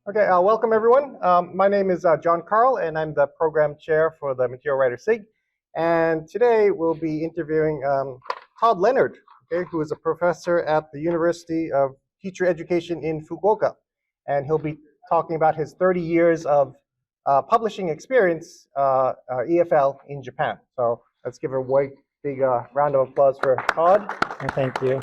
Okay, welcome everyone. My name is John Carle, and I'm the program chair for the Materials Writers SIG. And today we'll be interviewing Todd Leonard, okay, who is a professor at the University of Teacher Education in Fukuoka. And he'll be talking about his 30 years of publishing experience, EFL, in Japan. So let's give a big round of applause for Todd. Thank you.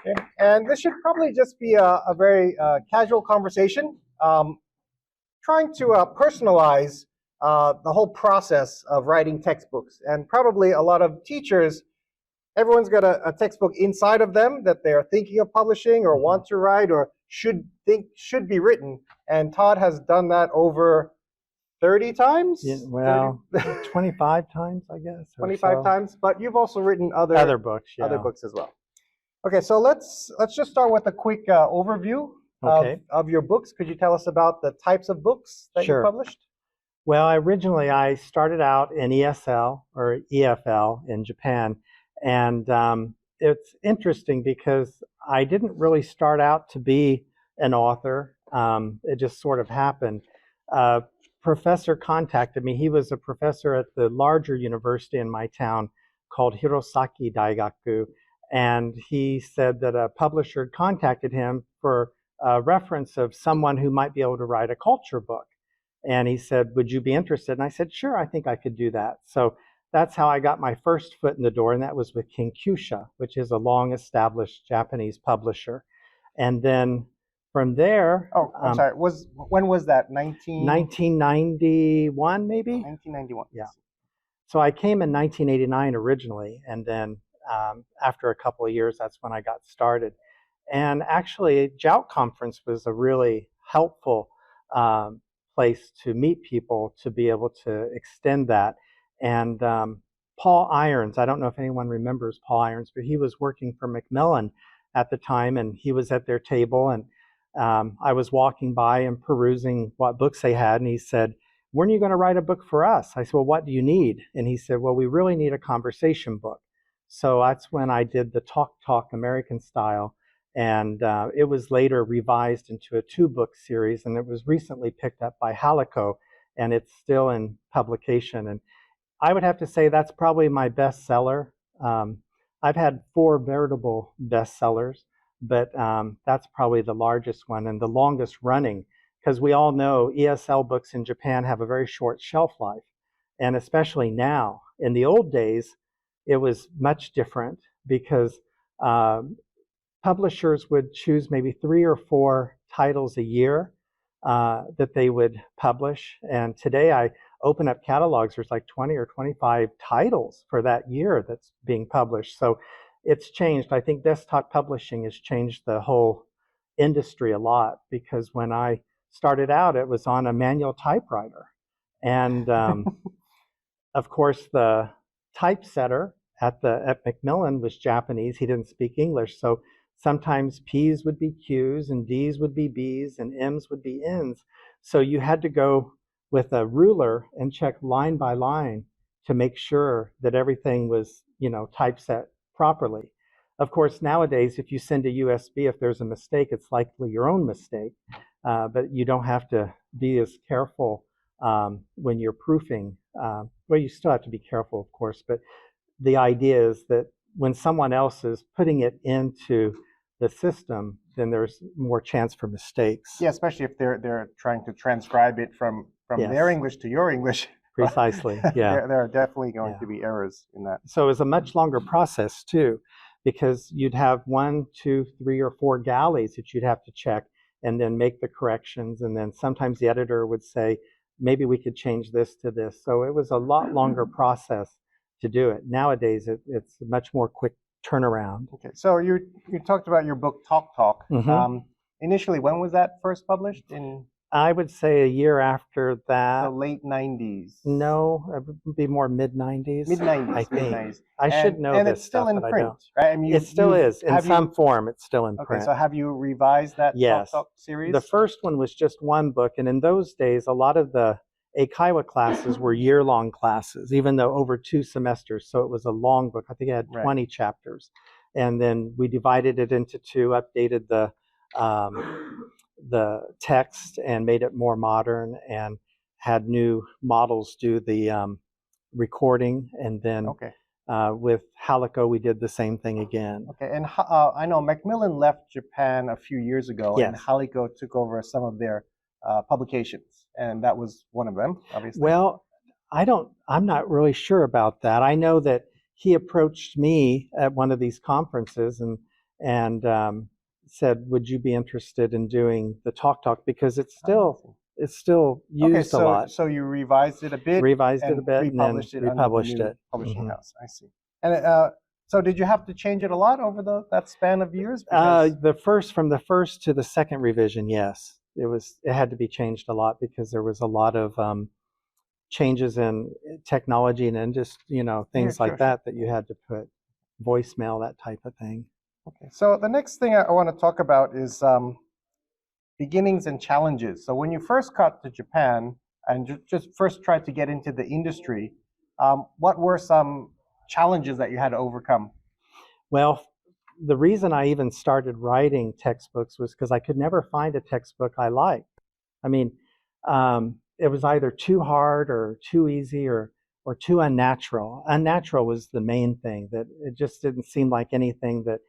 Okay. And this should probably just be a very casual conversation, trying to personalize the whole process of writing textbooks. And probably a lot of teachers, everyone's got a textbook inside of them that they are thinking of publishing or want to write or should be written. And Todd has done that over 30 times? Yeah, well, 25 times, I guess. 25 times, but you've also written other books, yeah. Other books as well. Okay, so let's just start with a quick overview of your books. Could you tell us about the types of books that you published? Well, originally I started out in ESL or EFL in Japan, and it's interesting because I didn't really start out to be an author. It just sort of happened. A professor contacted me. He was a professor at the larger university in my town called Hirosaki Daigaku. And he said that a publisher had contacted him for a reference of someone who might be able to write a culture book. And he said, would you be interested? And I said, sure, I think I could do that. So that's how I got my first foot in the door, and that was with Kinkyusha, which is a long-established Japanese publisher. And then from there... Oh, I'm sorry. When was that? 1991, maybe? 1991. Yeah. So I came in 1989 originally, and then after a couple of years, that's when I got started. And actually, JALT conference was a really helpful place to meet people to be able to extend that. And Paul Irons, I don't know if anyone remembers Paul Irons, but he was working for Macmillan at the time, and he was at their table, and I was walking by and perusing what books they had, and he said, when are you going to write a book for us? I said, well, what do you need? And he said, well, we really need a conversation book. So that's when I did the Talk American Style, and it was later revised into a 2-book series, and it was recently picked up by Halico, and it's still in publication. And I would have to say that's probably my bestseller. I've had 4 veritable bestsellers, but that's probably the largest one and the longest running, because we all know ESL books in Japan have a very short shelf life, and especially now. In the old days, it was much different because publishers would choose maybe 3 or 4 titles a year that they would publish. And today I open up catalogs, there's like 20 or 25 titles for that year that's being published. So it's changed. I think desktop publishing has changed the whole industry a lot, because when I started out, it was on a manual typewriter. And of course, the typesetter at Macmillan was Japanese. He didn't speak English, so sometimes P's would be Q's and D's would be B's and M's would be N's. So you had to go with a ruler and check line by line to make sure that everything was, typeset properly. Of course, nowadays, if you send a USB, if there's a mistake, it's likely your own mistake, but you don't have to be as careful when you're proofing. Well, you still have to be careful, of course, but the idea is that when someone else is putting it into the system, then there's more chance for mistakes. Yeah, especially if they're trying to transcribe it from their English to your English. Precisely, yeah. There are definitely going to be errors in that. So it's a much longer process, too, because you'd have 1, 2, 3, or 4 galleys that you'd have to check and then make the corrections. And then sometimes the editor would say, maybe we could change this to this. So it was a lot longer process to do it. Nowadays, it's a much more quick turnaround. Okay, so you talked about your book Talk. Initially, when was that first published? I would say a year after that. The late 90s. No, it would be more mid-90s. Mid-90s, I think. Mid-90s. I should know and this it's still stuff, in but print, I don't. right? I mean, it still is. In some form, it's still in print. Okay, so have you revised that Talk series? The first one was just 1 book, and in those days, a lot of the Eikaiwa classes were year-long classes, even though over 2 semesters, so it was a long book. I think it had 20 chapters. And then we divided it into 2, updated the text and made it more modern, and had new models do the recording. And then Okay. with Halico, we did the same thing again. Okay. And I know Macmillan left Japan a few years ago, and Yes. Halico took over some of their publications, and that was one of them, obviously. Well, I'm not really sure about that. I know that he approached me at one of these conferences and said, "Would you be interested in doing the talk?" Because it's still used a lot. So you revised it a bit, Revised it a and bit, and then republished it under the republished new it. publishing house. I see. And so did you have to change it a lot over that span of years? From the first to the second revision, yes, it had to be changed a lot because there was a lot of changes in technology and just things like that you had to put voicemail, that type of thing. Okay, so the next thing I want to talk about is beginnings and challenges. So when you first got to Japan and just first tried to get into the industry, what were some challenges that you had to overcome? Well, the reason I even started writing textbooks was because I could never find a textbook I liked. I mean, it was either too hard or too easy or too unnatural. Unnatural was the main thing, that it just didn't seem like anything that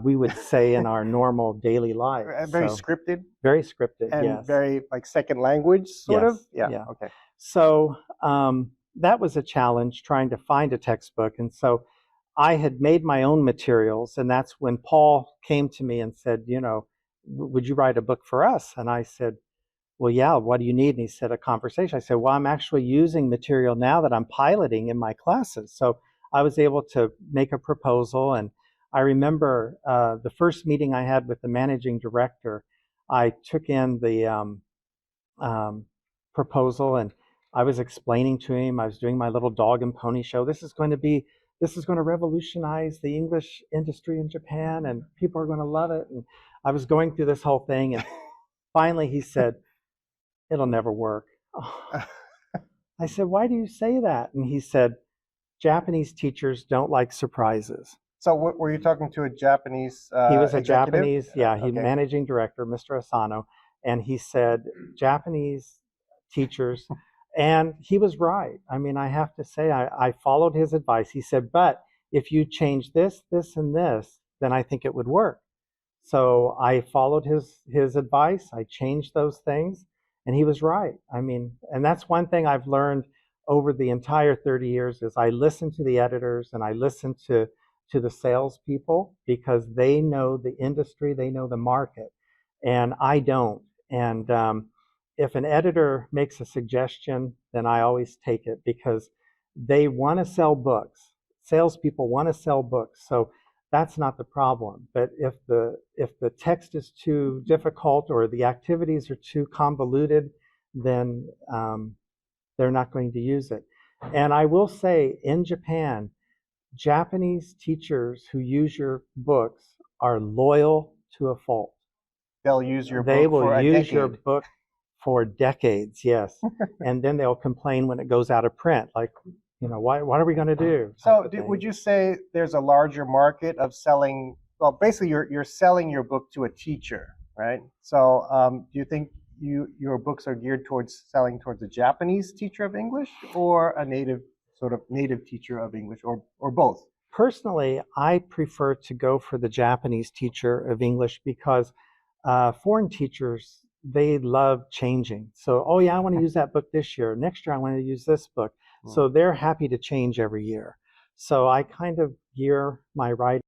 we would say in our normal daily life. Very scripted? Very scripted, and yes. Very like second language, sort of? Yeah. Okay. So that was a challenge, trying to find a textbook. And so I had made my own materials, and that's when Paul came to me and said, would you write a book for us? And I said, well, yeah, what do you need? And he said, a conversation. I said, well, I'm actually using material now that I'm piloting in my classes. So I was able to make a proposal. And I remember the first meeting I had with the managing director, I took in the proposal, and I was explaining to him, I was doing my little dog and pony show. This is going to revolutionize the English industry in Japan, and people are going to love it. And I was going through this whole thing, and finally he said, it'll never work. I said, why do you say that? And he said, Japanese teachers don't like surprises. So were you talking to a Japanese He was a executive? Japanese, he managing director, Mr. Asano, and he said, Japanese teachers, and he was right. I mean, I have to say, I followed his advice. He said, but if you change this, this, and this, then I think it would work. So I followed his advice. I changed those things, and he was right. I mean, and that's one thing I've learned over the entire 30 years is I listen to the editors and I listen to the salespeople, because they know the industry, they know the market, and I don't. And if an editor makes a suggestion, then I always take it, because they want to sell books. Salespeople want to sell books, so that's not the problem. But if the text is too difficult or the activities are too convoluted, then they're not going to use it. And I will say, in Japan, Japanese teachers who use your books are loyal to a fault. They'll use your book They will for a use decade. your book for decades, yes. And then they'll complain when it goes out of print, like, what are we going to do? So would you say there's a larger market of selling, well, basically you're selling your book to a teacher, right? So do you think your books are geared towards selling towards a Japanese teacher of English or a native teacher of English, or both? Personally, I prefer to go for the Japanese teacher of English, because foreign teachers, they love changing. So, oh yeah, I want to use that book this year. Next year, I want to use this book. So they're happy to change every year. So I kind of gear my writers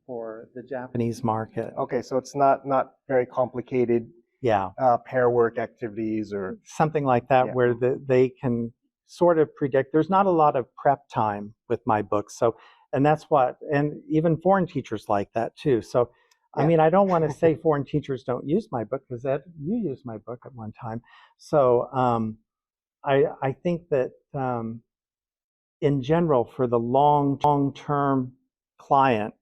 for the Japanese market. Okay, so it's not very complicated. Yeah. Pair work activities or something like that, where they can sort of predict. There's not a lot of prep time with my books. So, and that's and even foreign teachers like that too. So, I mean, I don't want to say foreign teachers don't use my book, because you used my book at one time. So, I think that in general, for the long-term client,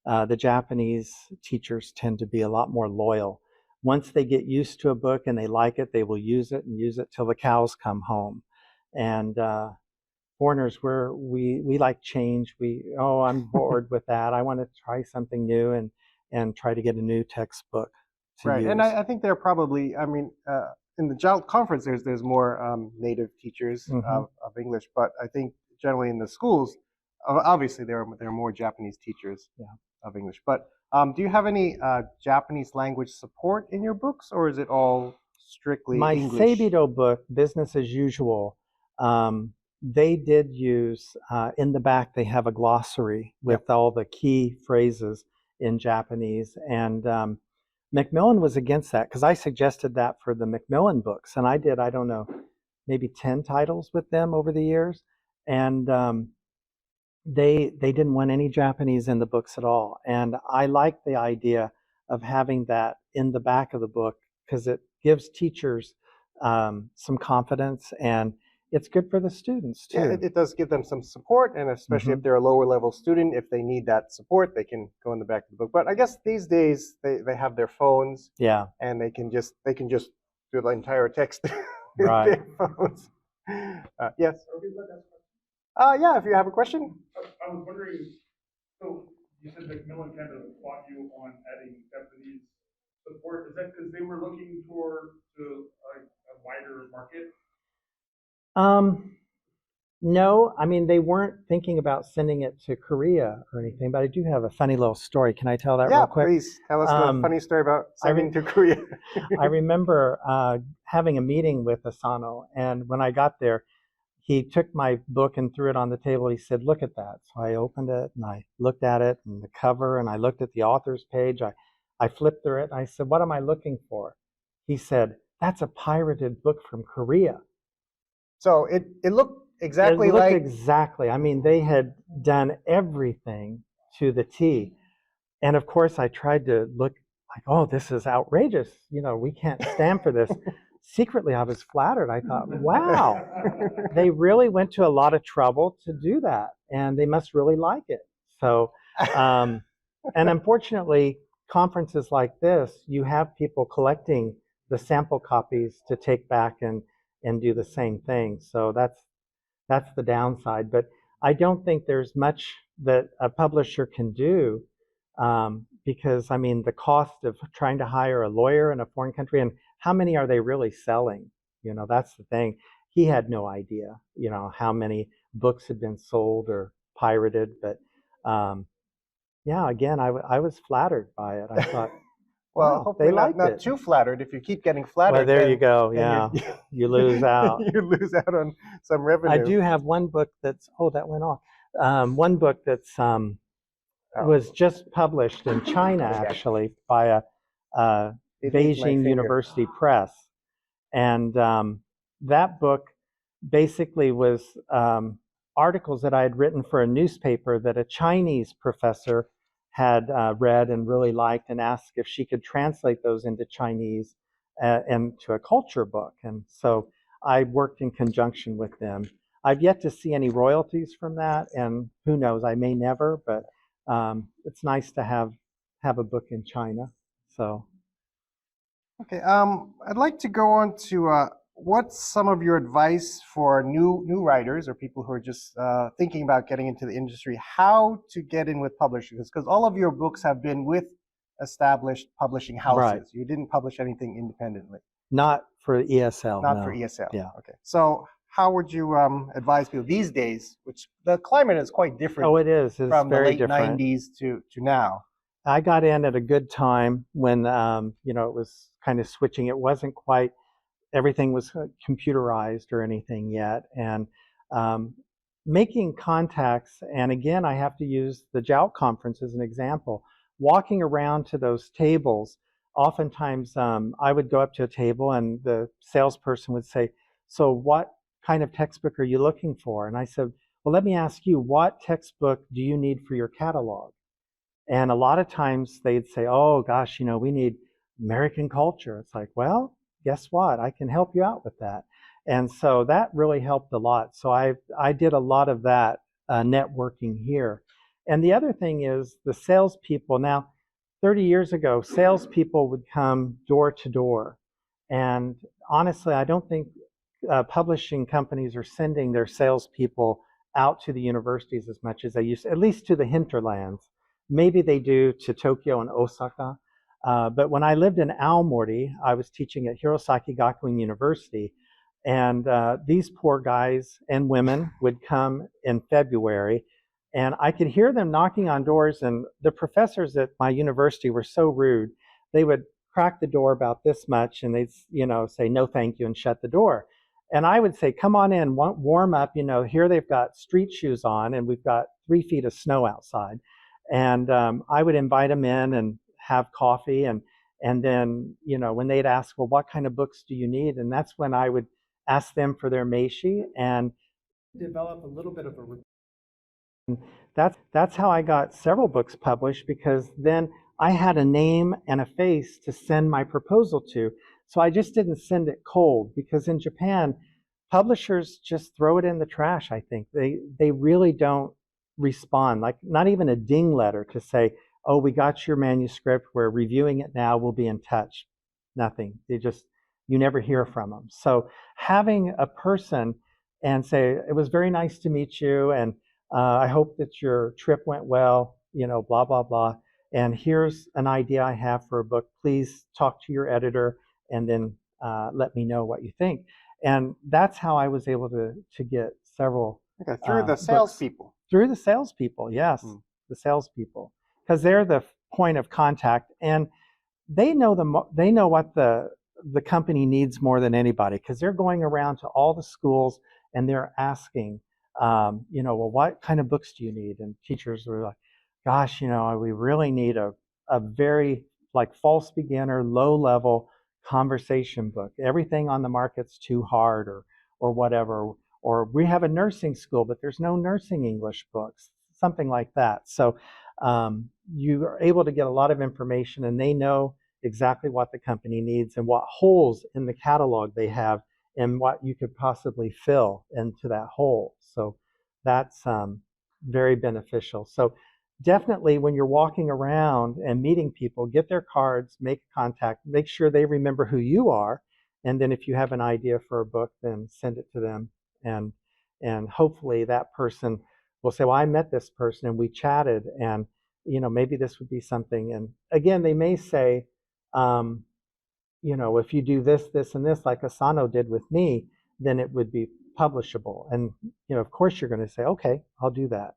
the Japanese teachers tend to be a lot more loyal. Once they get used to a book and they like it, they will use it till the cows come home. And foreigners, we like change. I'm bored with that. I want to try something new. and try to get a new textbook to Right, use. and I think there are probably, I mean, in the JALT conference, there's more native teachers of English, but I think generally in the schools, obviously there are more Japanese teachers of English. But do you have any Japanese language support in your books, or is it all strictly My English? Seibido book, Business as Usual, they did use, in the back, they have a glossary with all the key phrases in Japanese. And Macmillan was against that because I suggested that for the Macmillan books. And I did, I don't know, maybe 10 titles with them over the years. And they didn't want any Japanese in the books at all. And I like the idea of having that in the back of the book because it gives teachers some confidence, and it's good for the students too. Yeah, it does give them some support, and especially if they're a lower level student, if they need that support, they can go in the back of the book. But I guess these days they have their phones, and they can just do the entire text with their phones. Yes. Yeah, if you have a question. I was wondering, so you said Macmillan kind of fought you on adding Japanese support. Is that because they were looking to a wider market? No, I mean, they weren't thinking about sending it to Korea or anything, but I do have a funny little story. Can I tell that real quick? Yeah, please. Tell us the funny story about sending to Korea. I remember having a meeting with Asano, and when I got there, he took my book and threw it on the table. He said, "Look at that." So I opened it and I looked at it and the cover, and I looked at the author's page. I flipped through it and I said, "What am I looking for?" He said, "That's a pirated book from Korea." So it looked exactly like... exactly. I mean, they had done everything to the T. And of course, I tried to look like, oh, this is outrageous. You know, we can't stand for this. Secretly, I was flattered. I thought, wow, they really went to a lot of trouble to do that. And they must really like it. So, and unfortunately, conferences like this, you have people collecting the sample copies to take back and do the same thing. So that's the downside. But I don't think there's much that a publisher can do because, I mean, the cost of trying to hire a lawyer in a foreign country, and how many are they really selling? You know, that's the thing. He had no idea, you know, how many books had been sold or pirated. But yeah, again, I was flattered by it. I thought, well, wow, hopefully they liked not it. Too flattered. If you keep getting flattered, well, there you go. Yeah, you lose out. You lose out on some revenue. I do have one book that's, oh, that went off. One book that's was just published in China, actually, by a Beijing University Press. And that book basically was articles that I had written for a newspaper that a Chinese professor had read and really liked, and asked if she could translate those into Chinese and to a culture book. And so I worked in conjunction with them. I've yet to see any royalties from that, and who knows, I may never, but it's nice to have a book in China. So. Okay, I'd like to go on to what's some of your advice for new writers or people who are just thinking about getting into the industry, how to get in with publishers? Because all of your books have been with established publishing houses. Right. You didn't publish anything independently. Not for ESL. Not for ESL. Yeah. Okay. So how would you advise people these days, which the climate is quite different? Oh, it is. It's from very the late different. 90s to now. I got in at a good time when you know, it was kind of switching. It wasn't quite, everything was computerized or anything yet, and making contacts. And again, I have to use the JALT conference as an example. Walking around to those tables, oftentimes I would go up to a table and the salesperson would say, "So what kind of textbook are you looking for?" And I said, "Well, let me ask you, what textbook do you need for your catalog?" And a lot of times they'd say, "Oh gosh, you know, we need American culture." It's like, well, guess what? I can help you out with that. And so that really helped a lot. So I did a lot of that networking here. And the other thing is the salespeople. Now, 30 years ago, salespeople would come door to door. And honestly, I don't think publishing companies are sending their salespeople out to the universities as much as they used to, at least to the hinterlands. Maybe they do to Tokyo and Osaka. But when I lived in Aomori, I was teaching at Hirosaki Gakuin University, and these poor guys and women would come in February, and I could hear them knocking on doors, and the professors at my university were so rude. They would crack the door about this much, and they'd, say no thank you and shut the door. And I would say, come on in, warm up, here they've got street shoes on, and we've got 3 feet of snow outside. And I would invite them in and have coffee, and then when they'd ask, well, what kind of books do you need, and that's when I would ask them for their meishi and develop a little bit of a. That's how I got several books published, because then I had a name and a face to send my proposal to. So I just didn't send it cold, because in Japan, publishers just throw it in the trash. I think they really don't respond, like not even a ding letter to say, oh, we got your manuscript, we're reviewing it now, we'll be in touch. Nothing. You never hear from them. So having a person and say, it was very nice to meet you, and I hope that your trip went well, blah, blah, blah. And here's an idea I have for a book. Please talk to your editor and then let me know what you think. And that's how I was able to get several. Okay, through the salespeople. Through the salespeople, yes, the salespeople, because they're the point of contact, and they know what the company needs more than anybody, because they're going around to all the schools and they're asking, well, what kind of books do you need? And teachers were like, gosh, we really need a very false beginner, low level conversation book. Everything on the market's too hard, or whatever. Or we have a nursing school, but there's no nursing English books, something like that. So you are able to get a lot of information, and they know exactly what the company needs and what holes in the catalog they have and what you could possibly fill into that hole. So that's very beneficial. So definitely when you're walking around and meeting people, get their cards, make contact, make sure they remember who you are. And then if you have an idea for a book, then send it to them. And hopefully that person will say, well, I met this person and we chatted, and maybe this would be something. And again, they may say, if you do this, this, and this, like Asano did with me, then it would be publishable. And of course you're going to say, okay, I'll do that.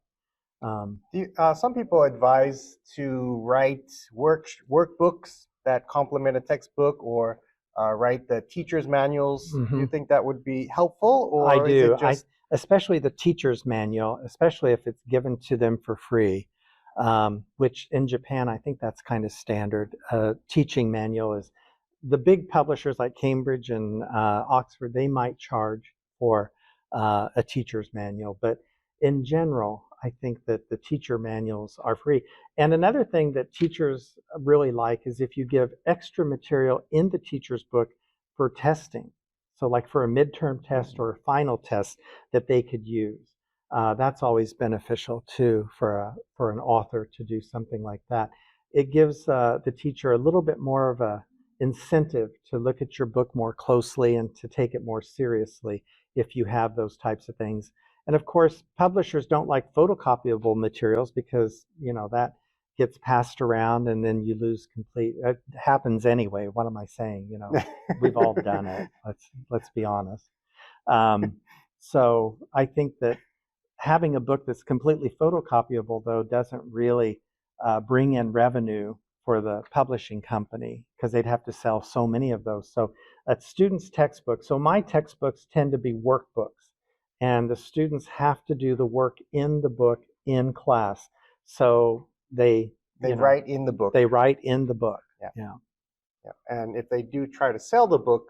Some people advise to write workbooks that complement a textbook, or write the teacher's manuals. Do you think that would be helpful? Or I do. Is it just... especially the teacher's manual, especially if it's given to them for free, which in Japan, I think that's kind of standard. Teaching manual is, the big publishers like Cambridge and Oxford, they might charge for a teacher's manual. But in general, I think that the teacher manuals are free. And another thing that teachers really like is if you give extra material in the teacher's book for testing. So like for a midterm test or a final test that they could use. That's always beneficial too for an author to do something like that. It gives the teacher a little bit more of a incentive to look at your book more closely and to take it more seriously if you have those types of things. And of course, publishers don't like photocopyable materials, because that gets passed around and then you lose complete. It happens anyway. What am I saying? We've all done it. Let's be honest. So I think that having a book that's completely photocopyable, though, doesn't really bring in revenue for the publishing company, because they'd have to sell so many of those. So a student's textbook. So my textbooks tend to be workbooks, and the students have to do the work in the book in class. So they write in the book. They write in the book. Yeah. And if they do try to sell the book,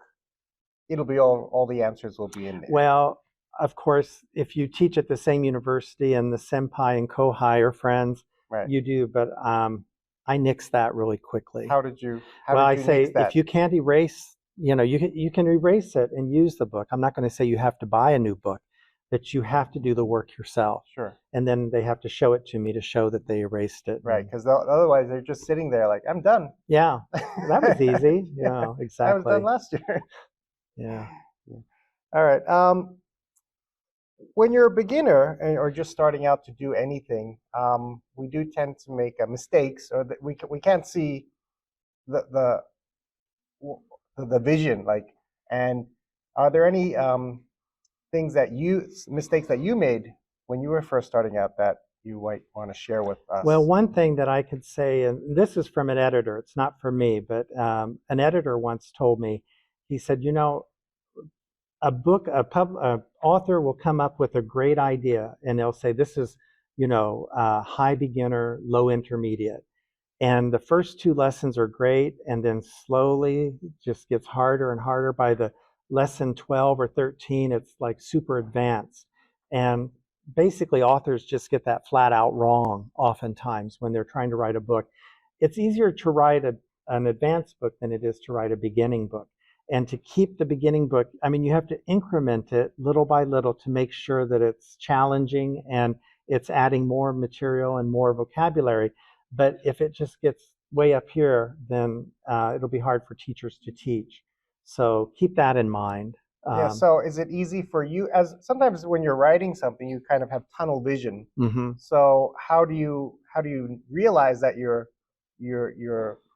it'll be all the answers will be in there. Well, of course, if you teach at the same university and the senpai and kohai are friends, right, you do. But I nix that really quickly. How did you? I say if you can't erase, you can erase it and use the book. I'm not going to say you have to buy a new book, but you have to do the work yourself. Sure. And then they have to show it to me to show that they erased it. Right, because otherwise they're just sitting there like, I'm done. Yeah, that was easy. Yeah, exactly. I was done last year. Yeah. All right. when you're a beginner or just starting out to do anything, we do tend to make mistakes, or that we can't see the the vision. Like, and are there any mistakes that you made when you were first starting out that you might want to share with us? Well, one thing that I could say, and this is from an editor, it's not from me, but an editor once told me, he said, you know, a author will come up with a great idea, and they'll say, this is, you know, high beginner, low intermediate. And the first 2 lessons are great, and then slowly it just gets harder and harder. By the lesson 12 or 13, it's like super advanced. And basically authors just get that flat out wrong oftentimes when they're trying to write a book. It's easier to write an advanced book than it is to write a beginning book. And to keep the beginning book, I mean, you have to increment it little by little to make sure that it's challenging and it's adding more material and more vocabulary. But if it just gets way up here, then it'll be hard for teachers to teach. So keep that in mind. Yeah, so is it easy for you, as sometimes when you're writing something, you kind of have tunnel vision. Mm-hmm. So how do you realize that you're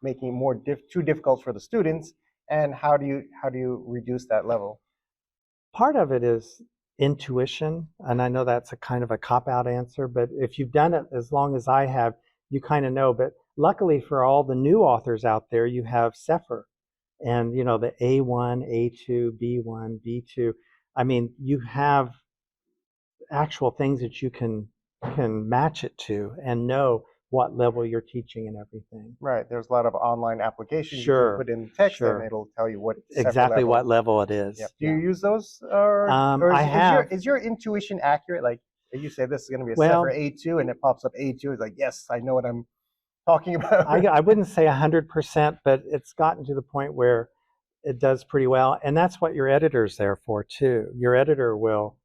making it more too difficult for the students, and how do you reduce that level? Part of it is intuition, and I know that's a kind of a cop-out answer, but if you've done it as long as I have, you kind of know. But luckily for all the new authors out there, you have Sefer, and you know, the A1, A2, B1, B2. I mean, you have actual things that you can match it to and know what level you're teaching and everything. Right. There's a lot of online applications. Sure. You can put in text, Sure. and it'll tell you what Exactly what level it is. Yeah. Do you use those, or I have. Is your intuition accurate? Like, you say this is going to be a Well, Sefer A2, and it pops up A2. It's like, yes, I know what I'm talking about. I wouldn't say 100%, but it's gotten to the point where it does pretty well. And that's what your editor's there for too. Your editor will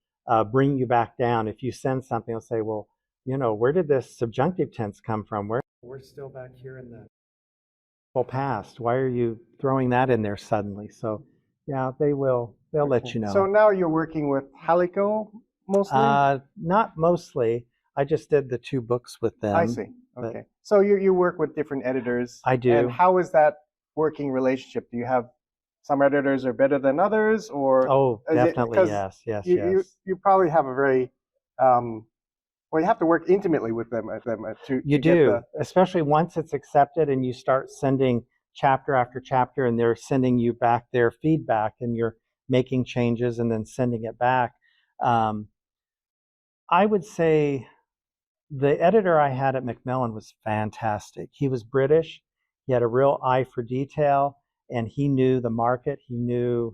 bring you back down. If you send something, they'll say, well, you know, where did this subjunctive tense come from? We're still back here in the past. Why are you throwing that in there suddenly? So yeah, they'll let you know. So now you're working with Halico mostly? Not mostly. I just did the 2 books with them. I see. Okay. So you work with different editors. I do. And how is that working relationship? Do you have some editors are better than others, or? Oh, definitely, yes. You probably have a very, well, you have to work intimately with them You do, especially once it's accepted and you start sending chapter after chapter, and they're sending you back their feedback, and you're making changes and then sending it back. I would say the editor I had at Macmillan was fantastic. He was British. He had a real eye for detail, and he knew the market. He knew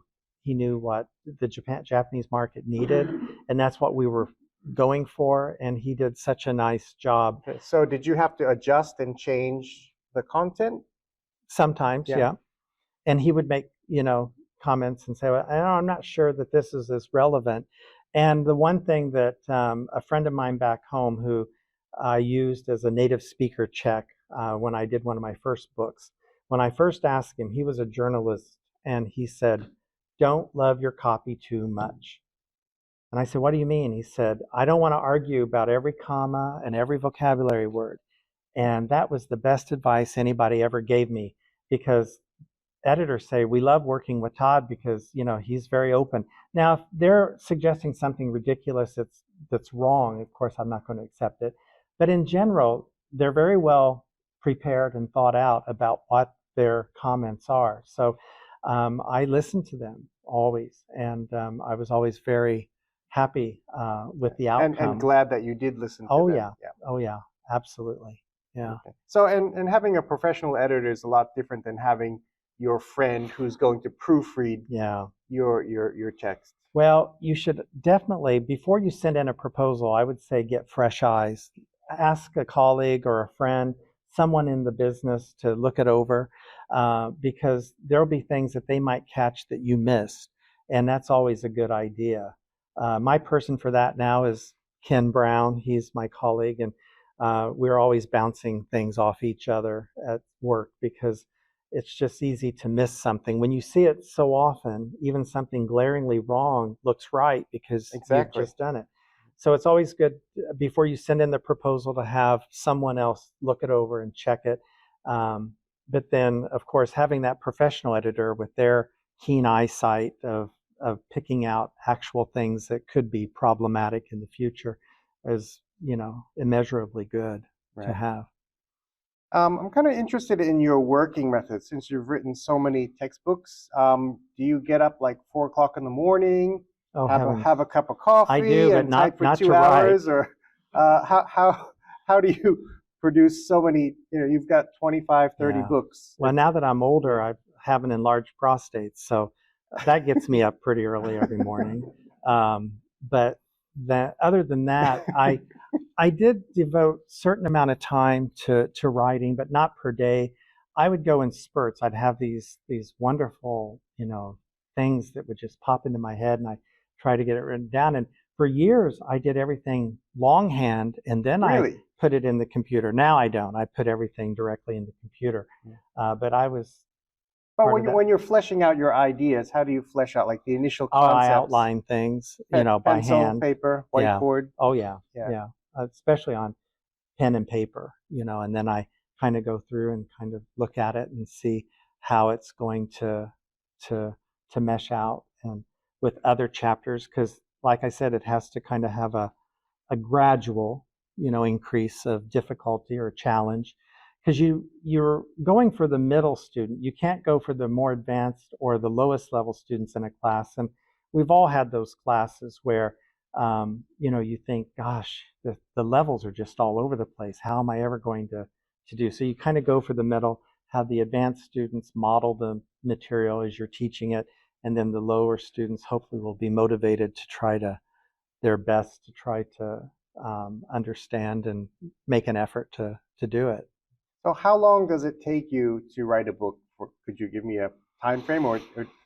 what the Japanese market needed, and that's what we were going for, and he did such a nice job. Okay. So did you have to adjust and change the content? Sometimes, yeah. And he would make, you know, comments and say, well, I'm not sure that this is as relevant. And the one thing that a friend of mine back home, who I used as a native speaker check when I did one of my first books, when I first asked him, he was a journalist, and he said, don't love your copy too much. And I said, what do you mean? He said, I don't want to argue about every comma and every vocabulary word. And that was the best advice anybody ever gave me, because editors say, we love working with Todd because, you know, he's very open. Now, if they're suggesting something ridiculous that's wrong, of course, I'm not going to accept it. But in general, they're very well prepared and thought out about what their comments are. So I listened to them always, and I was always very happy with the outcome. And glad that you did listen to them. Yeah. Oh, yeah, absolutely. Yeah. Okay. So, and having a professional editor is a lot different than having your friend who's going to proofread your text. Well, you should definitely, before you send in a proposal, I would say get fresh eyes. Ask a colleague or a friend, someone in the business, to look it over, because there'll be things that they might catch that you missed, and that's always a good idea. My person for that now is Ken Brown. He's my colleague, and we're always bouncing things off each other at work, because it's just easy to miss something. When you see it so often, even something glaringly wrong looks right because you've just done it. So it's always good before you send in the proposal to have someone else look it over and check it. But then, of course, having that professional editor with their keen eyesight of picking out actual things that could be problematic in the future is, immeasurably good to have. I'm kind of interested in your working method since you've written so many textbooks. Do you get up like 4 o'clock in the morning, have a cup of coffee, I do, but and type for not 2 to hours, write. or how do you produce so many? You've got 25, 30 Yeah. books. Well, now that I'm older, I have an enlarged prostate, so that gets me up pretty early every morning. But other than that, I did devote a certain amount of time to writing, but not per day. I would go in spurts. I'd have these wonderful, things that would just pop into my head, and I try to get it written down. And for years, I did everything longhand, and then Really? I put it in the computer. Now I don't. I put everything directly in the computer. But I was. But when you're fleshing out your ideas, how do you flesh out like the initial concepts? I outline things, by pencil, hand. paper, whiteboard. Yeah. Oh yeah. Yeah. Especially on pen and paper, and then I kind of go through and kind of look at it and see how it's going to mesh out and with other chapters, because like I said, it has to kind of have a gradual, increase of difficulty or challenge, because you're going for the middle student. You can't go for the more advanced or the lowest level students in a class. And we've all had those classes where you think, gosh, the levels are just all over the place. How am I ever going to do? So you kind of go for the middle, have the advanced students model the material as you're teaching it, and then the lower students hopefully will be motivated to try their best to try to understand and make an effort to do it. So how long does it take you to write a book? Could you give me a time frame, or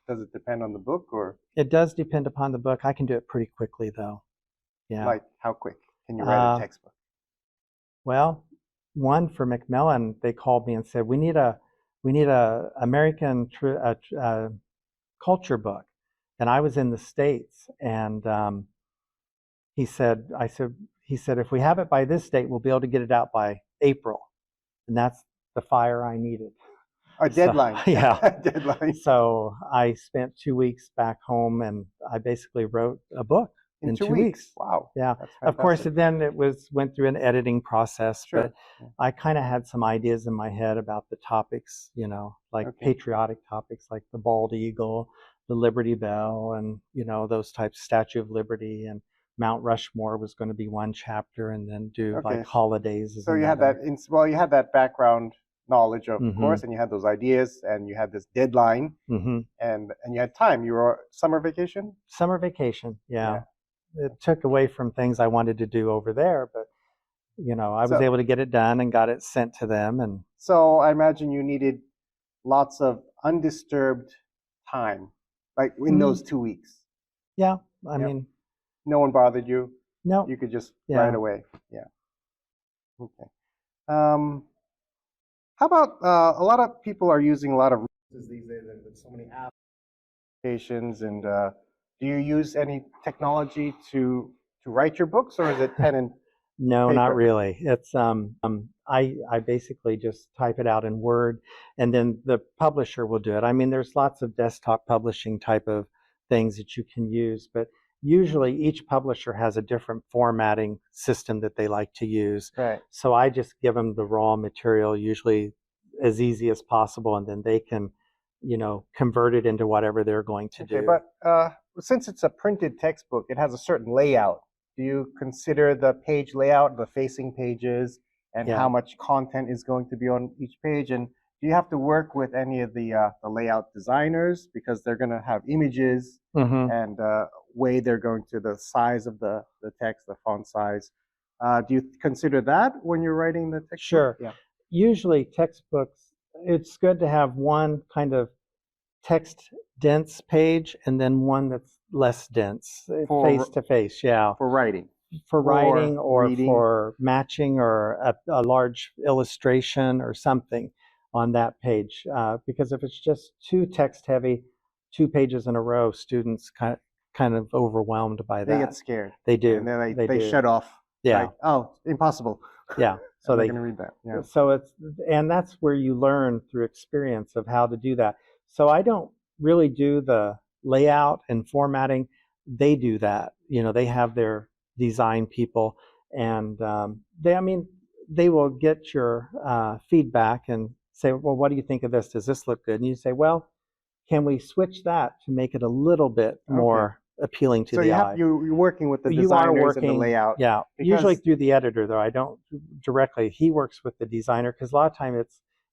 does it depend on the book? Or it does depend upon the book. I can do it pretty quickly though. Yeah. Like how quick can you write a textbook? Well, one for Macmillan, they called me and said, we need a American culture book. And I was in the States, and he said, if we have it by this date, we'll be able to get it out by April. And that's the fire I needed. A deadline. So, yeah. Deadline. So I spent 2 weeks back home, and I basically wrote a book in 2 weeks. Wow. Yeah. Of course, then it went through an editing process, sure. But I kind of had some ideas in my head about the topics, like patriotic topics like the bald eagle, the Liberty Bell, and, those types, Statue of Liberty, and Mount Rushmore was going to be one chapter, and then do like holidays. So you had that. You had that background knowledge, of course, and you had those ideas, and you had this deadline, and you had time. You were summer vacation. Summer vacation, yeah. It took away from things I wanted to do over there, but I was able to get it done and got it sent to them. And so I imagine you needed lots of undisturbed time, like in those 2 weeks. Yeah, I mean. No one bothered you? No. You could just write away. Yeah. Okay. How about a lot of people are using a lot of resources these days with so many applications, and do you use any technology to write your books, or is it pen and No, paper? not really. It's I basically just type it out in Word, and then the publisher will do it. I mean, there's lots of desktop publishing type of things that you can use, but usually each publisher has a different formatting system that they like to use. Right. So I just give them the raw material, usually as easy as possible, and then they can, convert it into whatever they're going to do. But since it's a printed textbook, it has a certain layout. Do you consider the page layout, the facing pages, and how much content is going to be on each page? And do you have to work with any of the layout designers, because they're going to have images and way they're going to the size of the text, the font size? Do you consider that when you're writing the textbook? Sure. Yeah. Usually textbooks, it's good to have one kind of text dense page and then one that's less dense, face to face. Yeah. For writing. For writing or reading. For matching or a large illustration or something on that page. Because if it's just too text heavy, 2 pages in a row, students kind kind of overwhelmed by They that. get scared. They do. And then They they do. shut off. Yeah. Like, oh, impossible. Yeah. So I'm not they going to read that. Yeah. So and that's where you learn through experience of how to do that. So I don't really do the layout and formatting. They do that. They have their design people, and they will get your feedback and say, well, what do you think of this? Does this look good? And you say, well, can we switch that to make it a little bit more appealing to the eye? You're working with the You are designers and the working, layout. yeah, because- usually through the editor, though. I don't directly. He works with the designer because a lot of time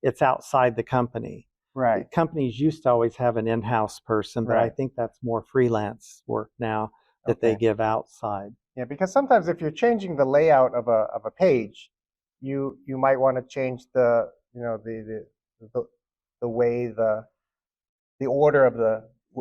it's outside the company. Right. Companies used to always have an in-house person, but I Right. think that's more freelance work now that they give outside. Yeah, because sometimes if you're changing the layout of a page, you might want to change the way the order of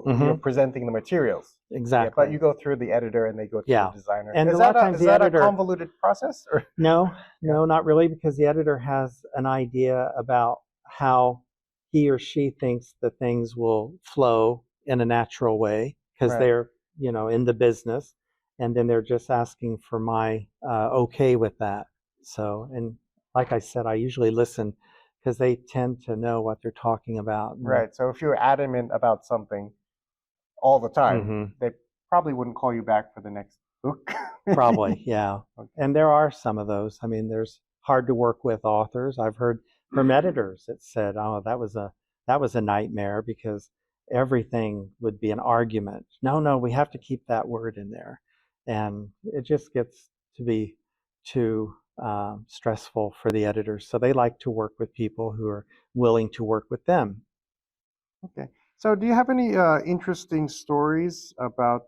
you're presenting the materials. Exactly. Yeah, but you go through the editor and they go through the designer. And is a lot that of times is the that editor, a convoluted process? Or? No, not really, because the editor has an idea about how he or she thinks that things will flow in a natural way, because they're in the business, and then they're just asking for my okay with that. So, and like I said, I usually listen because they tend to know what they're talking about. Right. So if you're adamant about something all the time, they probably wouldn't call you back for the next book. Probably, yeah. Okay. And there are some of those. I mean, there's hard to work with authors. I've heard from editors that said, "Oh, that was a nightmare because everything would be an argument. No, we have to keep that word in there," and it just gets to be too stressful for the editors. So they like to work with people who are willing to work with them. Okay. So do you have any interesting stories about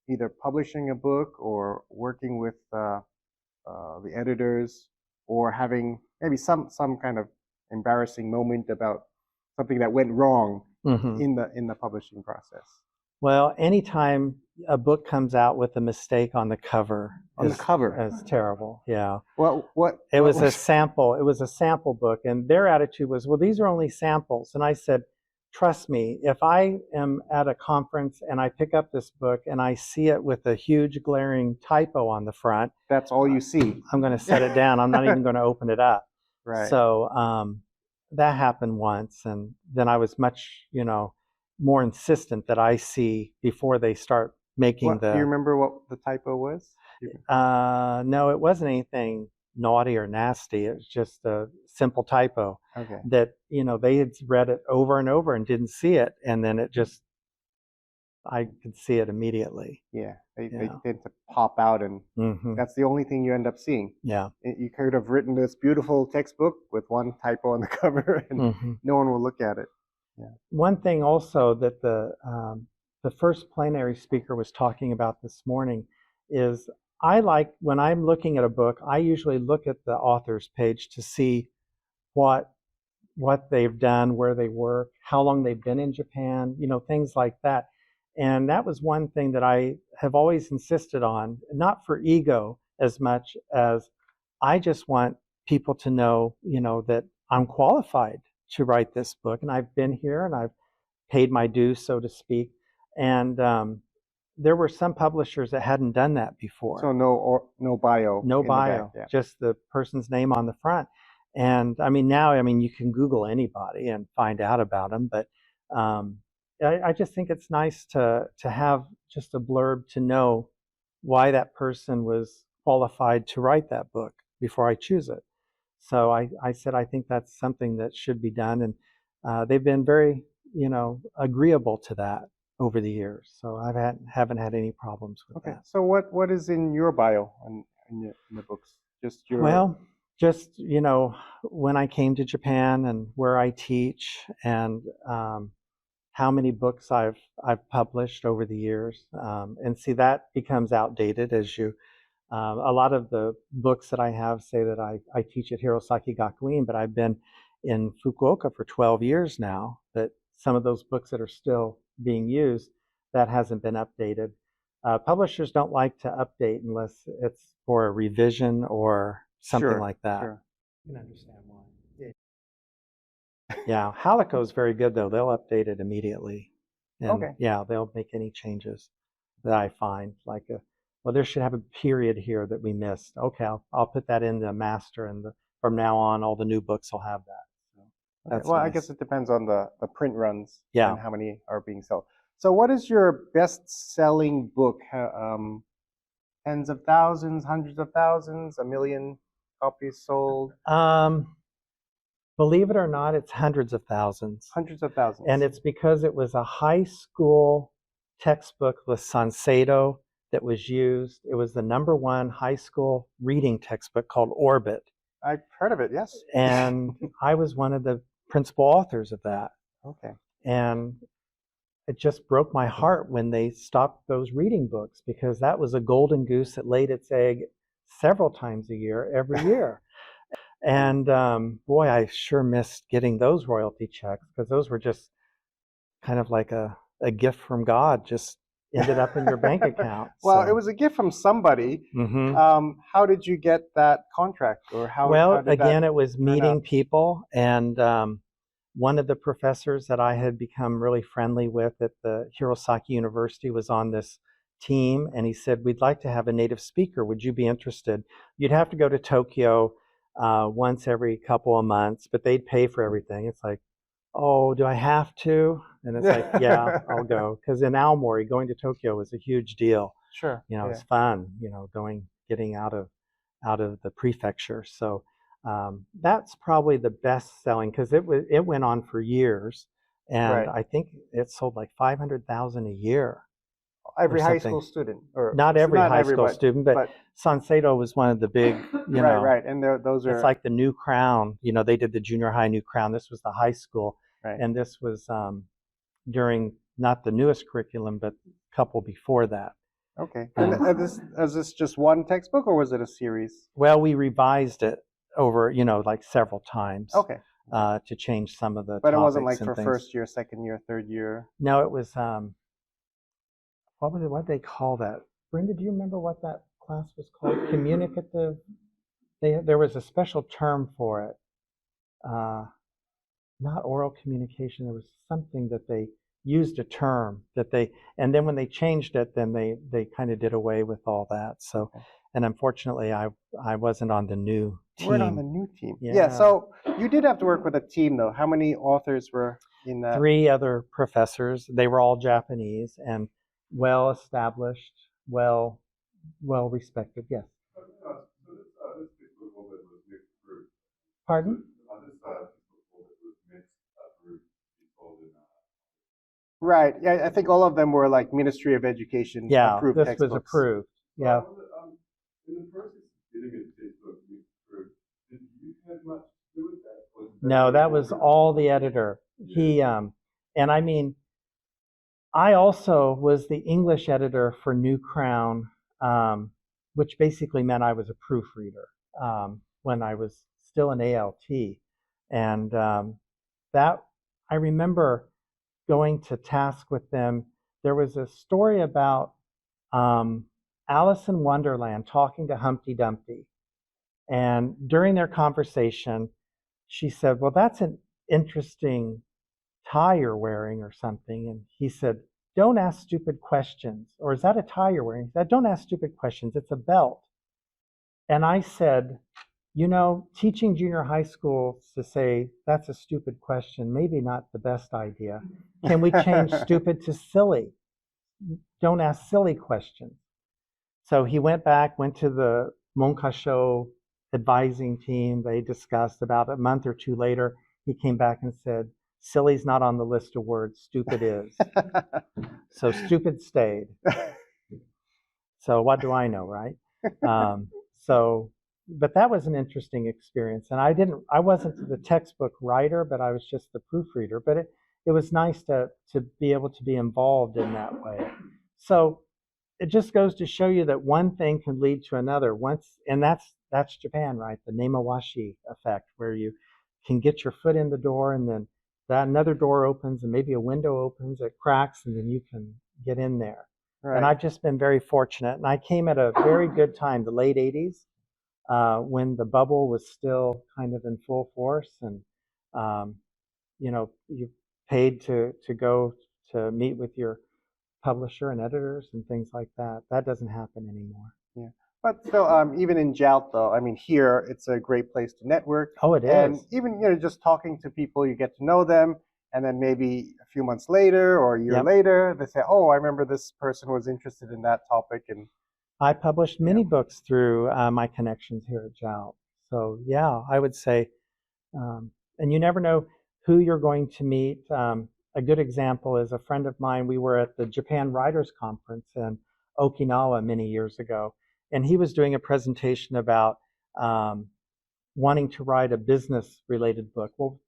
either publishing a book or working with the editors, or having maybe some kind of embarrassing moment about something that went wrong in the publishing process? Well, anytime a book comes out with a mistake on the cover, is terrible. Yeah. It was a sample. It was a sample book, and their attitude was, "Well, these are only samples." And I said, "Trust me, if I am at a conference and I pick up this book and I see it with a huge glaring typo on the front, that's all you see. I'm going to set it down. I'm not even going to open it up." Right. So that happened once, and then I was much, more insistent that I see before they start making Do you remember what the typo was? No, it wasn't anything naughty or nasty. It was just a simple typo. Okay. That, they had read it over and over and didn't see it, and then I could see it immediately. Yeah, they tend to pop out, and that's the only thing you end up seeing. Yeah. You could have written this beautiful textbook with one typo on the cover, and no one will look at it. Yeah. One thing also that the first plenary speaker was talking about this morning is, I like, when I'm looking at a book, I usually look at the author's page to see what they've done, where they work, how long they've been in Japan, things like that. And that was one thing that I have always insisted on, not for ego as much as I just want people to know, that I'm qualified to write this book, and I've been here and I've paid my dues, so to speak. And there were some publishers that hadn't done that before. So no bio. No bio, just the person's name on the front. And now you can Google anybody and find out about them. But I just think it's nice to have just a blurb to know why that person was qualified to write that book before I choose it. So I said, I think that's something that should be done. And they've been very, agreeable to that over the years. So I haven't had any problems with that. So what is in your bio in the books? Just your... Well, just, when I came to Japan and where I teach, and how many books I've published over the years. And see, that becomes outdated as you... a lot of the books that I have say that I teach at Hirosaki Gakuin, but I've been in Fukuoka for 12 years now, that some of those books that are still being used, that hasn't been updated. Publishers don't like to update unless it's for a revision or something like that. Sure. You can understand why. Yeah, Halico is very good, though. They'll update it immediately. And Okay. yeah, they'll make any changes that I find, like well, there should have a period here that we missed. Okay, I'll put that in the master, and from now on, all the new books will have that. So Okay. that's Well, I nice. guess it depends on the print runs Yeah. and how many are being sold. So what is your best-selling book? Tens of thousands, hundreds of thousands, 1 million copies sold? Believe it or not, it's hundreds of thousands. Hundreds of thousands. And it's because it was a high school textbook with Salcedo that was used. It was the #1 high school reading textbook called Orbit. I've heard of it, yes. And I was one of the principal authors of that. Okay. And it just broke my heart when they stopped those reading books, because that was a golden goose that laid its egg several times a year, every year. And boy, I sure missed getting those royalty checks, because those were just kind of like a gift from God, just ended up in your bank account. Well, So, it was a gift from somebody. mhm. How did you get that contract, or how? Well, how did again, that it was turn meeting out? people, and one of the professors that I had become really friendly with at the Hirosaki University was on this team, and he said, "We'd like to have a native speaker. Would you be interested? You'd have to go to Tokyo once every couple of months, but they'd pay for everything." It's like, oh, do I have to? And it's like, yeah, I'll go, because in Aomori, going to Tokyo was a huge deal. Sure. You know, Yeah. it's fun. You know, getting out of the prefecture. So that's probably the best selling, because it went on for years, and Right. I think it sold like 500,000 a year. Every or high something. school student, or Not every high school everybody, student, but Salcedo was one of the big, you right, know, right, and those are it's like the New Crown. You know, they did the junior high New Crown. This was the high school, right. and this was during not the newest curriculum, but a couple before that. Okay. And is this just one textbook, or was it a series? Well, we revised it over, you know, like several times. Okay. To change some of the But it wasn't topics like for and things. first year, second year, third year. No, it was what was it? What did they call that? Brenda, do you remember what that class was called? Communicative. There was a special term for it. Not oral communication. There was something that they used a term that and then when they changed it, then they kind of did away with all that. So, and unfortunately, I wasn't on the new team. We're on the new team. Yeah. Yeah. So you did have to work with a team, though. How many authors were in that? 3 other professors. They were all Japanese and well established, well respected. Yes. Pardon? Right. Yeah, I think all of them were like Ministry of Education approved this textbooks. was approved. Yeah. In the process of getting a textbook approved, did you have much to do with that? No, that was all the editor. He and I mean, I also was the English editor for New Crown, which basically meant I was a proofreader when I was still an ALT. And that I remember going to task with them. There was a story about Alice in Wonderland talking to Humpty Dumpty. And during their conversation, she said, "Well, that's an interesting tie you're wearing or something." And he said, "Don't ask stupid questions." Or, "Is that a tie you're wearing?" He said, "Don't ask stupid questions. It's a belt." And I said, you know, teaching junior high school to say that's a stupid question, maybe not the best idea. Can we change stupid to silly? Don't ask silly questions. So he went to the Monkasho advising team. They discussed. About a month or two later, he came back and said, "Silly's not on the list of words, stupid is." So stupid stayed. So what do I know, right? But that was an interesting experience. And I wasn't the textbook writer, but I was just the proofreader. But it was nice to be able to be involved in that way. So it just goes to show you that one thing can lead to another. And that's Japan, right? The nemawashi effect, where you can get your foot in the door, and then that another door opens, and maybe a window opens, it cracks, and then you can get in there. Right. And I've just been very fortunate. And I came at a very good time, the late 80s, when the bubble was still kind of in full force. And, you know, you paid to go to meet with your publisher and editors and things like that. That doesn't happen anymore. Yeah. But still, even in JALT, though, I mean, here it's a great place to network. Oh, it And is. even, just talking to people, you get to know them. And then maybe a few months later or a year Yep. later, they say, oh, I remember this person was interested in that topic. And I published many books through my connections here at JALT. So yeah, I would say, and you never know who you're going to meet. A good example is a friend of mine. We were at the Japan Writers Conference in Okinawa many years ago, and he was doing a presentation about wanting to write a business-related book. Well,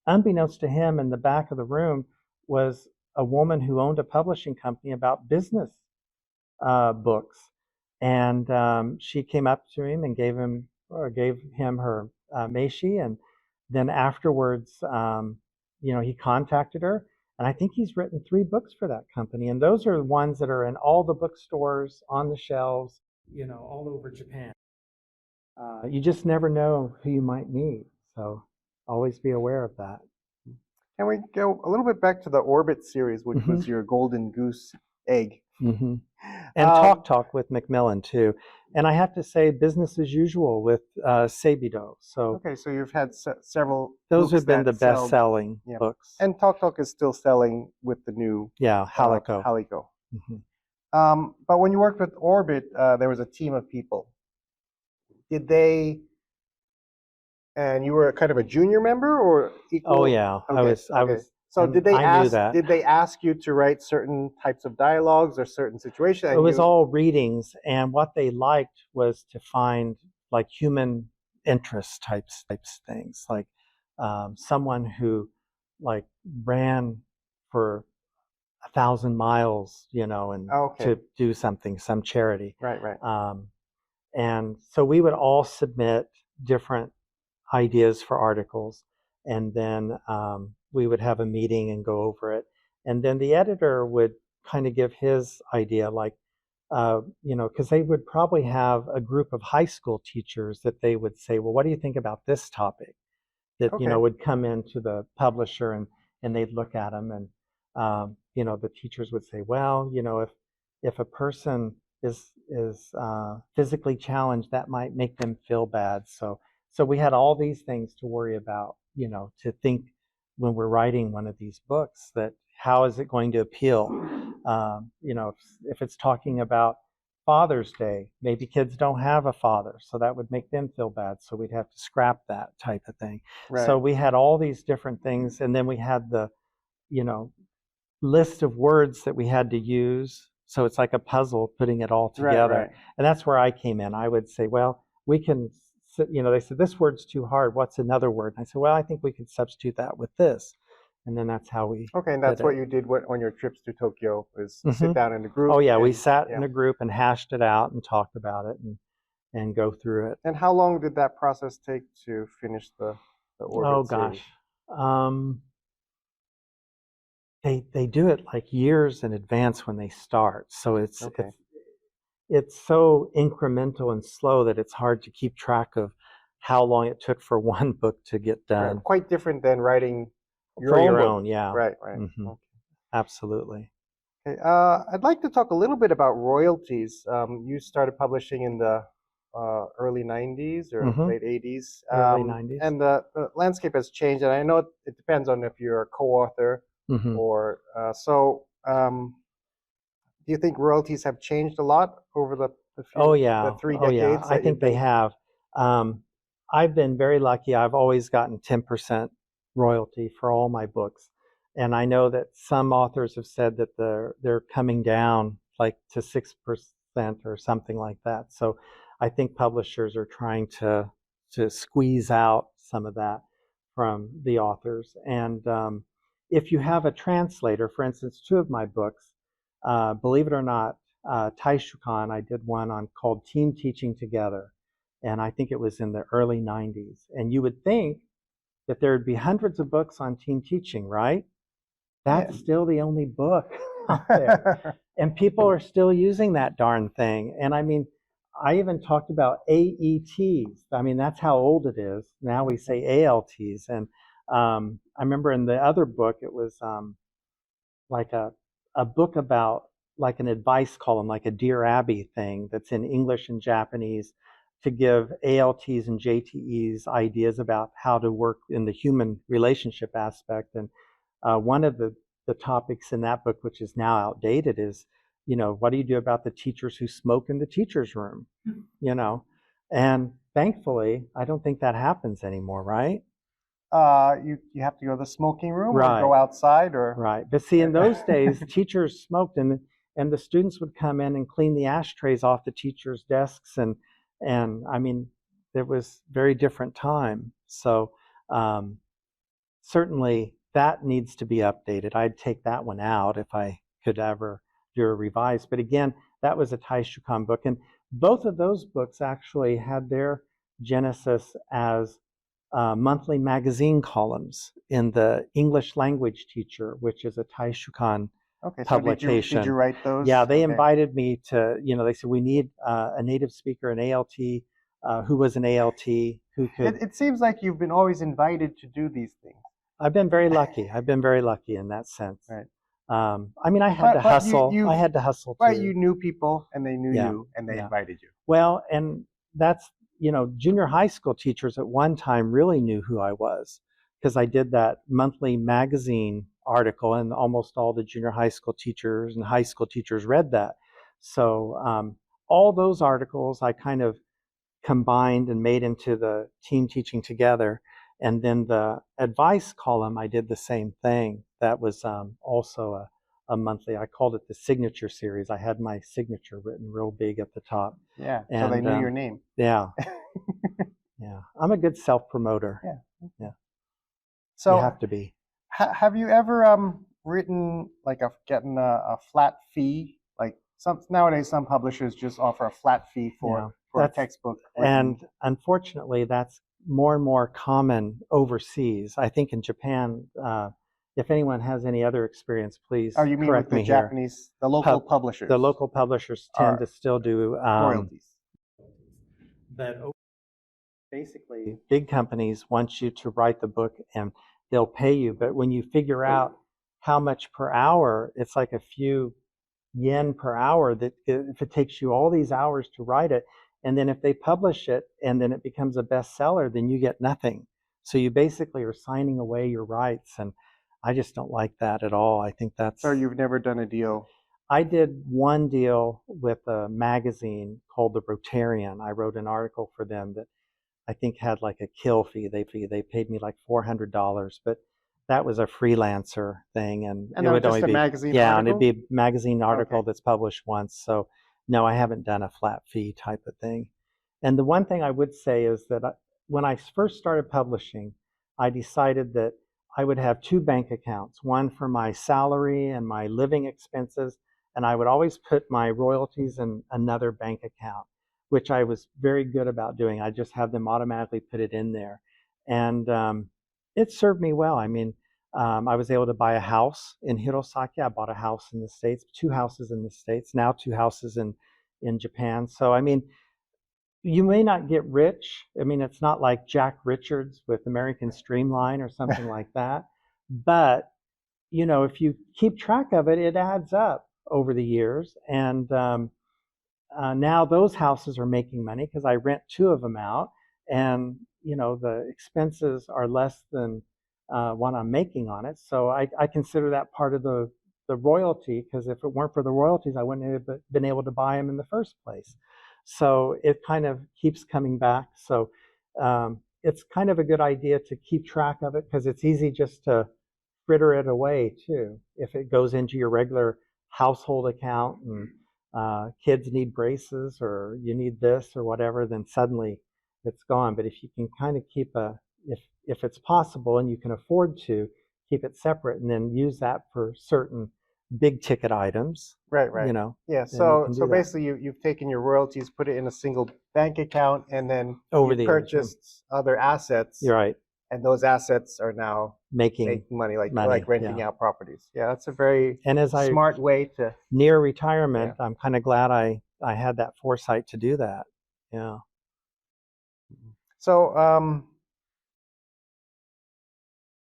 unbeknownst to him, in the back of the room was a woman who owned a publishing company about business books. And she came up to him and gave him her meishi, and then afterwards, he contacted her, and I think he's written 3 books for that company, and those are the ones that are in all the bookstores, on the shelves, all over Japan. You just never know who you might meet, so always be aware of that. can we go a little bit back to the Orbit series, which was your golden goose egg? Mm-hmm. And Talk with Macmillan too. And I have to say, business as usual with Seibido. So Okay, so you've had several. those books have been that the sell- best-selling Yeah. books. And Talk is still selling with the new Halico. Halico. Mhm. But when you worked with Orbit, there was a team of people. Did they? And you were kind of a junior member, or equal? Oh yeah, I Okay, was. okay. So and did they I knew ask? that. Did they ask you to write certain types of dialogues or certain situations? It was all readings, and what they liked was to find like human interest types things, like someone who like ran for 1,000 miles, and Okay. to do something, some charity. Right. And so we would all submit different ideas for articles, and then we would have a meeting and go over it. And then the editor would kind of give his idea, like, because they would probably have a group of high school teachers that they would say, well, what do you think about this topic? That, Okay. would come into the publisher, and they'd look at them, and, the teachers would say, well, if a person is physically challenged, that might make them feel bad. So we had all these things to worry about, to think when we're writing one of these books, that how is it going to appeal? If it's talking about Father's Day, maybe kids don't have a father, so that would make them feel bad. So we'd have to scrap that type of thing. Right. So we had all these different things, and then we had the, list of words that we had to use. So it's like a puzzle, putting it all together. Right. And that's where I came in. I would say, well, we can, they said, this word's too hard. What's another word? And I said, well, I think we could substitute that with this. And then that's how we Okay, and that's did what it. you did on your trips to Tokyo, is Mhm. sit down in a group. Oh yeah, we and- sat yeah. in a group and hashed it out and talked about it and go through it. And how long did that process take to finish the Orbit Oh series? gosh. They do it like years in advance when they start. So Okay. it's so incremental and slow that it's hard to keep track of how long it took for one book to get done. Right. Quite different than writing For your book. own, yeah. Right. Mhm. Okay. Absolutely. Okay, I'd like to talk a little bit about royalties. You started publishing in the early 90s or Mhm. late 80s. Early 90s. And the landscape has changed. And I know it depends on if you're a co-author Mhm. or do you think royalties have changed a lot over the Oh yeah. the 3 Oh yeah. decades? I that think you've they been- have. I've been very lucky. I've always gotten 10% royalty for all my books. And I know that some authors have said that they're coming down like to 6% or something like that. So I think publishers are trying to squeeze out some of that from the authors. And if you have a translator, for instance, 2 of my books, believe it or not, Taishukan, I did one called Team Teaching Together. And I think it was in the early 90s. And you would think that there would be hundreds of books on team teaching, right? That's still the only book out there. And people are still using that darn thing. And I mean, I even talked about AETs. I mean, that's how old it is. Now we say ALTs. And I remember in the other book, it was like a book about like an advice column, like a Dear Abby thing that's in English and Japanese to give ALTs and JTEs ideas about how to work in the human relationship aspect. And one of the topics in that book, which is now outdated, is, you know, what do you do about the teachers who smoke in the teacher's room? You know, and thankfully, I don't think that happens anymore, right? You have to go to the smoking room Right. or go outside or Right. But see, in those days, teachers smoked, and the students would come in and clean the ashtrays off the teachers' desks, and I mean, it was very different time. So certainly that needs to be updated. I'd take that one out if I could ever do a revise. But again, that was a Taishukan book, and both of those books actually had their genesis as monthly magazine columns in the English Language Teacher, which is a Taishukan okay. So publication. did you write those? Yeah, they Okay. invited me to, you know, they said, we need a native speaker, an ALT, who was an ALT, who could. It seems like you've been always invited to do these things. I've been very lucky. I've been very lucky in that sense. Right. I mean, I had to hustle. you- I had to hustle too. Right, you knew people and they knew Yeah, you and they yeah. invited you. Well, and that's, you know, junior high school teachers at one time really knew who I was because I did that monthly magazine article, and almost all the junior high school teachers and high school teachers read that. So all those articles I kind of combined and made into the team teaching together. And then the advice column, I did the same thing. That was also a monthly. I called it the signature series. I had my signature written real big at the top. Yeah, And, so they knew your name. Yeah. Yeah. I'm a good self-promoter. Yeah. Yeah. So You have to be. have you ever written like gotten a flat fee? Like nowadays some publishers just offer a flat fee for a textbook. And unfortunately, that's more and more common overseas. I think in Japan, if anyone has any other experience, please you mean correct with the me here. Japanese, the local publishers? The local publishers tend to still do royalties. But basically, big companies want you to write the book and they'll pay you. But when you figure out how much per hour, it's like a few yen per hour. That if it takes you all these hours to write it, and then if they publish it and then it becomes a bestseller, then you get nothing. So you basically are signing away your rights, and I just don't like that at all. I think that's. So you've never done a deal? I did one deal with a magazine called The Rotarian. I wrote an article for them that I think had like a kill fee. They paid me like $400, but that was a freelancer thing, and it would just only a be magazine yeah, article? and it'd be a magazine article Okay. that's published once. So no, I haven't done a flat fee type of thing. And the one thing I would say is that when I first started publishing, I decided that I would have two bank accounts, one for my salary and my living expenses, and I would always put my royalties in another bank account, which I was very good about doing. I just have them automatically put it in there. And it served me well. I mean, I was able to buy a house in Hirosaki. I bought a house in the States, 2 houses in the States, now 2 houses in Japan. So, I mean, you may not get rich. I mean, it's not like Jack Richards with American Streamline or something like that. But, you know, if you keep track of it, it adds up over the years. And now those houses are making money because I rent 2 of them out. And, you know, the expenses are less than what I'm making on it. So I consider that part of the royalty, because if it weren't for the royalties, I wouldn't have been able to buy them in the first place. So it kind of keeps coming back. So it's kind of a good idea to keep track of it, because it's easy just to fritter it away too. If it goes into your regular household account and kids need braces or you need this or whatever, then suddenly it's gone. But if you can kind of keep if it's possible and you can afford to, keep it separate and then use that for certain big ticket items. Right. You know. Yeah. So basically, you've taken your royalties, put it in a single bank account, and then over you purchased other assets. You're right. And those assets are now making money, like renting out properties. Yeah, that's a very smart way to. Near retirement, I'm kind of glad I had that foresight to do that. Yeah. So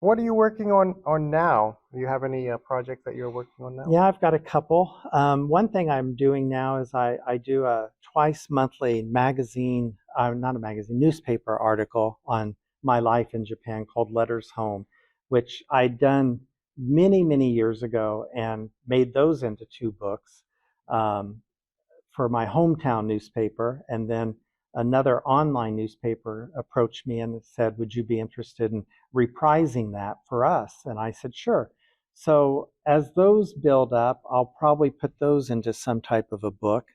What are you working on now? Do you have any projects that you're working on now? Yeah, I've got a couple. One thing I'm doing now is I do a twice monthly magazine, not a magazine, newspaper article on my life in Japan called Letters Home, which I'd done many, many years ago and made those into 2 books for my hometown newspaper. And then another online newspaper approached me and said, would you be interested in reprising that for us? And I said, sure. So as those build up, I'll probably put those into some type of a book,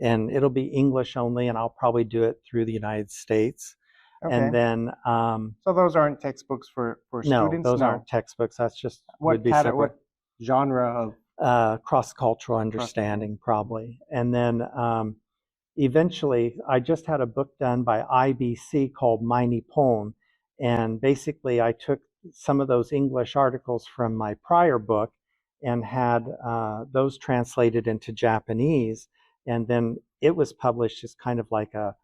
and it'll be English only, and I'll probably do it through the United States. Okay. And then so those aren't textbooks for no, students? those aren't textbooks. That's just would be separate. What genre of cross-cultural understanding, probably. And then eventually, I just had a book done by IBC called My Nippon, and basically I took some of those English articles from my prior book and had those translated into Japanese, and then it was published as kind of like a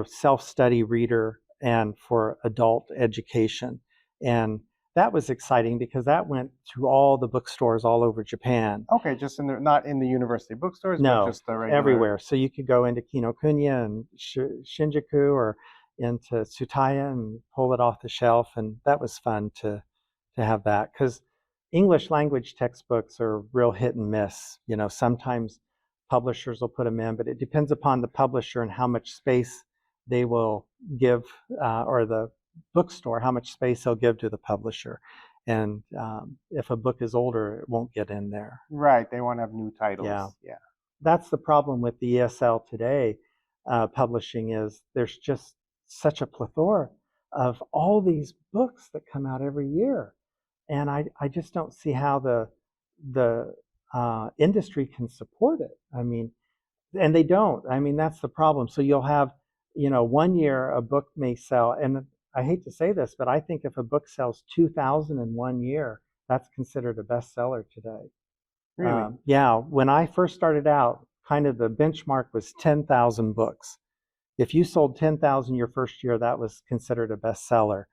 self-study reader and for adult education. And that was exciting because that went to all the bookstores all over Japan. Okay, just not in the university bookstores, no, but just the regular... everywhere. So you could go into Kinokuniya and Shinjuku or into Tsutaya and pull it off the shelf, and that was fun to have that, because English language textbooks are real hit and miss. You know, sometimes publishers will put them in, but it depends upon the publisher and how much space they will give, or the bookstore, how much space they'll give to the publisher. And if a book is older, it won't get in there. Right, they want to have new titles. Yeah. That's the problem with the ESL today publishing, is there's just such a plethora of all these books that come out every year. And I just don't see how the industry can support it. I mean, and they don't. I mean, that's the problem. So you'll have, you know, 1 year a book may sell, and I hate to say this, but I think if a book sells 2,000 in 1 year, that's considered a bestseller today. Really? Yeah, when I first started out, kind of the benchmark was 10,000 books. If you sold 10,000 your first year, that was considered a bestseller.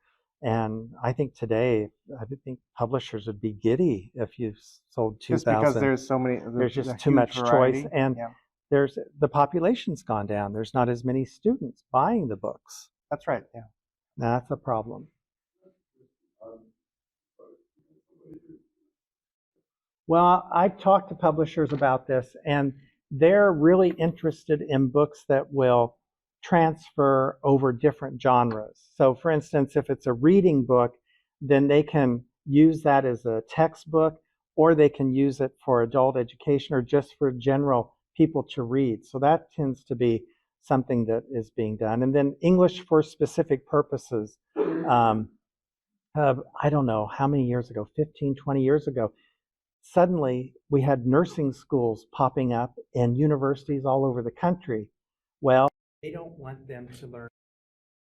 And I think today, I think publishers would be giddy if you sold 2,000. Just because there's so many, there's just too much choice, and there's the population's gone down. There's not as many students buying the books. That's right. Yeah. That's a problem. Well, I've talked to publishers about this, and they're really interested in books that will transfer over different genres. So for instance, if it's a reading book, then they can use that as a textbook, or they can use it for adult education or just for general people to read. So that tends to be something that is being done. And then English for specific purposes. I don't know how many years ago, 15, 20 years ago, suddenly we had nursing schools popping up and universities all over the country. Well, they don't want them to learn,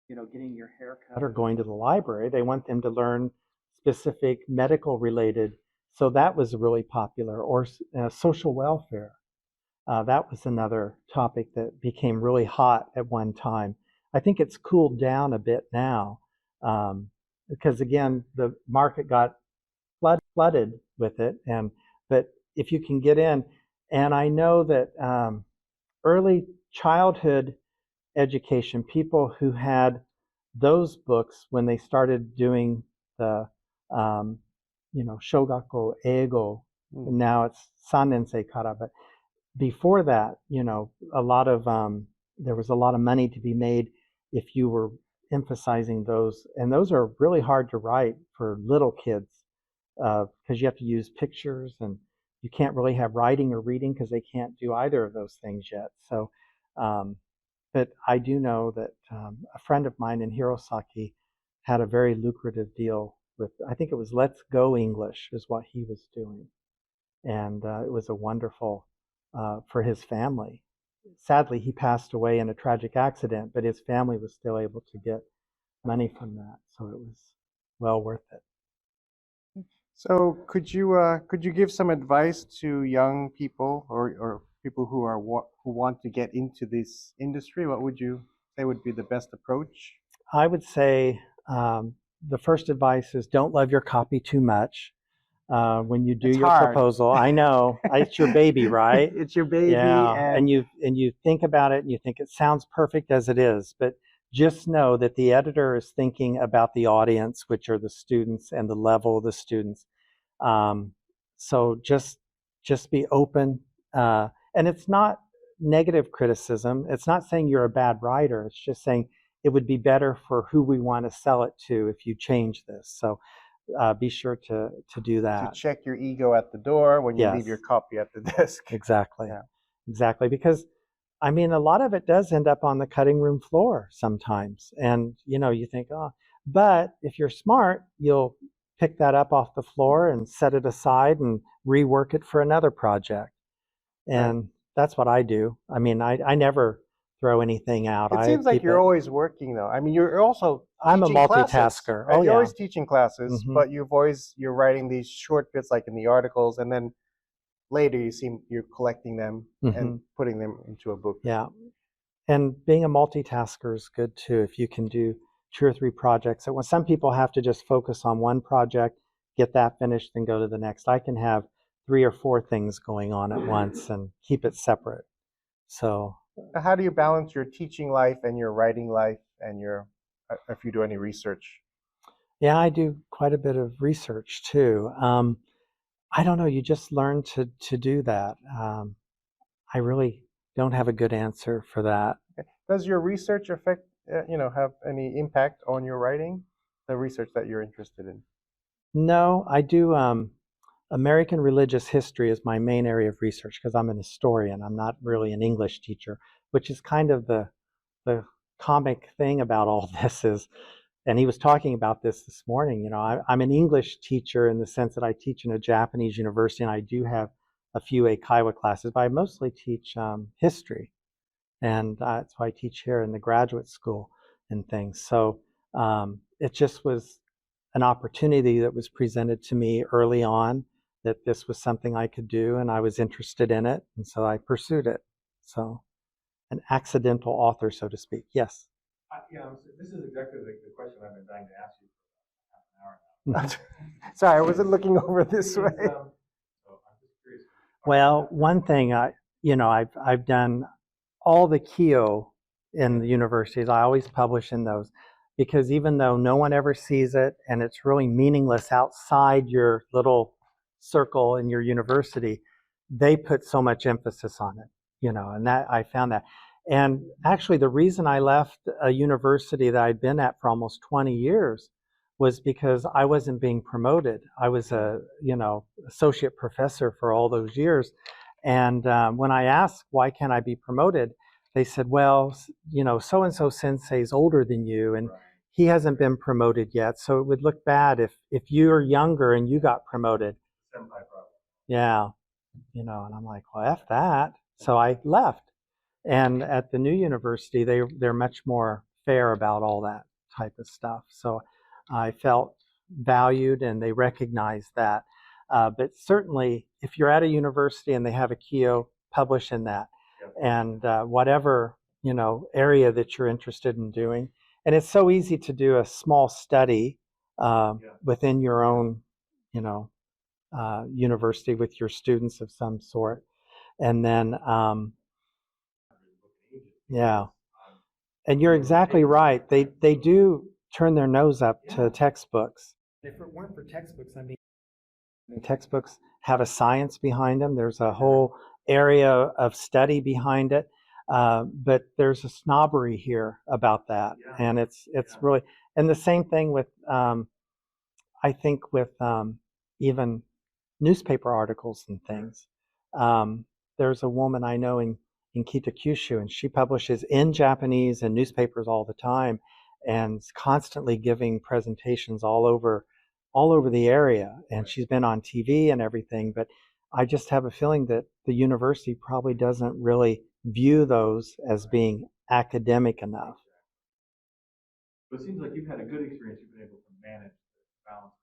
you know, getting your hair cut or going to the library. They want them to learn specific medical related. So that was really popular. Or social welfare. That was another topic that became really hot at one time. I think it's cooled down a bit now, because again, the market got flooded with it. But if you can get in, and I know that early childhood education, people who had those books when they started doing the, you know, Shogako Eigo, now it's Sanensei Kara, but before that, you know, a lot of, there was a lot of money to be made if you were emphasizing those, and those are really hard to write for little kids, because you have to use pictures, and you can't really have writing or reading because they can't do either of those things yet. So, but I do know that a friend of mine in Hirosaki had a very lucrative deal with, I think it was Let's Go English is what he was doing. And it was a wonderful, for his family. Sadly, he passed away in a tragic accident, but his family was still able to get money from that. So it was well worth it. So could you give some advice to young people or people who want to get into this industry? What would you say would be the best approach? I would say the first advice is don't love your copy too much. When you do It's your hard. proposal, I know it's your baby, right? It's your baby, Yeah, and you think about it and you think it sounds perfect as it is, but just know that the editor is thinking about the audience, which are the students and the level of the students. So just be open, and it's not negative criticism. It's not saying you're a bad writer. It's just saying it would be better for who we want to sell it to if you change this. So be sure to do to that. check your ego at the door when you leave Yes. your copy at the desk. Exactly. Yeah. Exactly. Because I mean, a lot of it does end up on the cutting room floor sometimes. And, you think, oh, but if you're smart, you'll pick that up off the floor and set it aside and rework it for another project. And that's what I do. I mean, I never throw anything out. It seems like you're always working, though. I mean, you're also I'm a teaching classes, multitasker. right? Oh, You're yeah. always teaching classes, Mhm. but you're writing these short bits like in the articles, and then later you're collecting them and putting them into a book. Yeah. And being a multitasker is good too. If you can do 2 or 3 projects at once. Some people have to just focus on one project, get that finished, then go to the next. I can have 3 or 4 things going on at once and keep it separate. So How do you balance your teaching life and your writing life and if you do any research? yeah, I do quite a bit of research too. I don't know. You just learn to do that. I really don't have a good answer for that. Does your research affect, have any impact on your writing? The research that you're interested in? No, I do. American religious history is my main area of research because I'm an historian. I'm not really an English teacher, which is kind of the comic thing about all this is, and he was talking about this morning. I'm an English teacher in the sense that I teach in a Japanese university, and I do have a few Eikaiwa classes, but I mostly teach history, and that's why I teach here in the graduate school and things. So it just was an opportunity that was presented to me early on that this was something I could do, and I was interested in it, and so I pursued it. So an accidental author, so to speak. Yes. This is exactly the question I've been dying to ask you for about half an hour now. Sorry, I wasn't looking over this way. I'm just curious. Well, one thing I've done all the KIO in the universities. I always publish in those because even though no one ever sees it and it's really meaningless outside your little circle in your university, they put so much emphasis on it, and that I found that. And actually, the reason I left a university that I'd been at for almost 20 years was because I wasn't being promoted. I was a, associate professor for all those years. And when I asked, why can't I be promoted? They said, well, so-and-so sensei is older than you, and he hasn't been promoted yet. So it would look bad if you're younger and you got promoted. Senpai problem. Yeah. And I'm like, well, F that. So I left. And at the new university, they're much more fair about all that type of stuff. So I felt valued, and they recognized that. But certainly, if you're at a university and they have a KIO, publish in that. Yep. And whatever area that you're interested in doing. And it's so easy to do a small study within your own, university with your students of some sort, and then. Yeah, and you're exactly right. They do turn their nose up to textbooks. If it weren't for textbooks, textbooks have a science behind them. There's a whole area of study behind it, but there's a snobbery here about that, and it's really. And the same thing with, I think, with even newspaper articles and things. There's a woman I know in Kitakyushu, and she publishes in Japanese in newspapers all the time, and constantly giving presentations all over the area. And she's been on TV and everything. But I just have a feeling that the university probably doesn't really view those as being academic enough. But it seems like you've had a good experience. You've been able to manage the balance.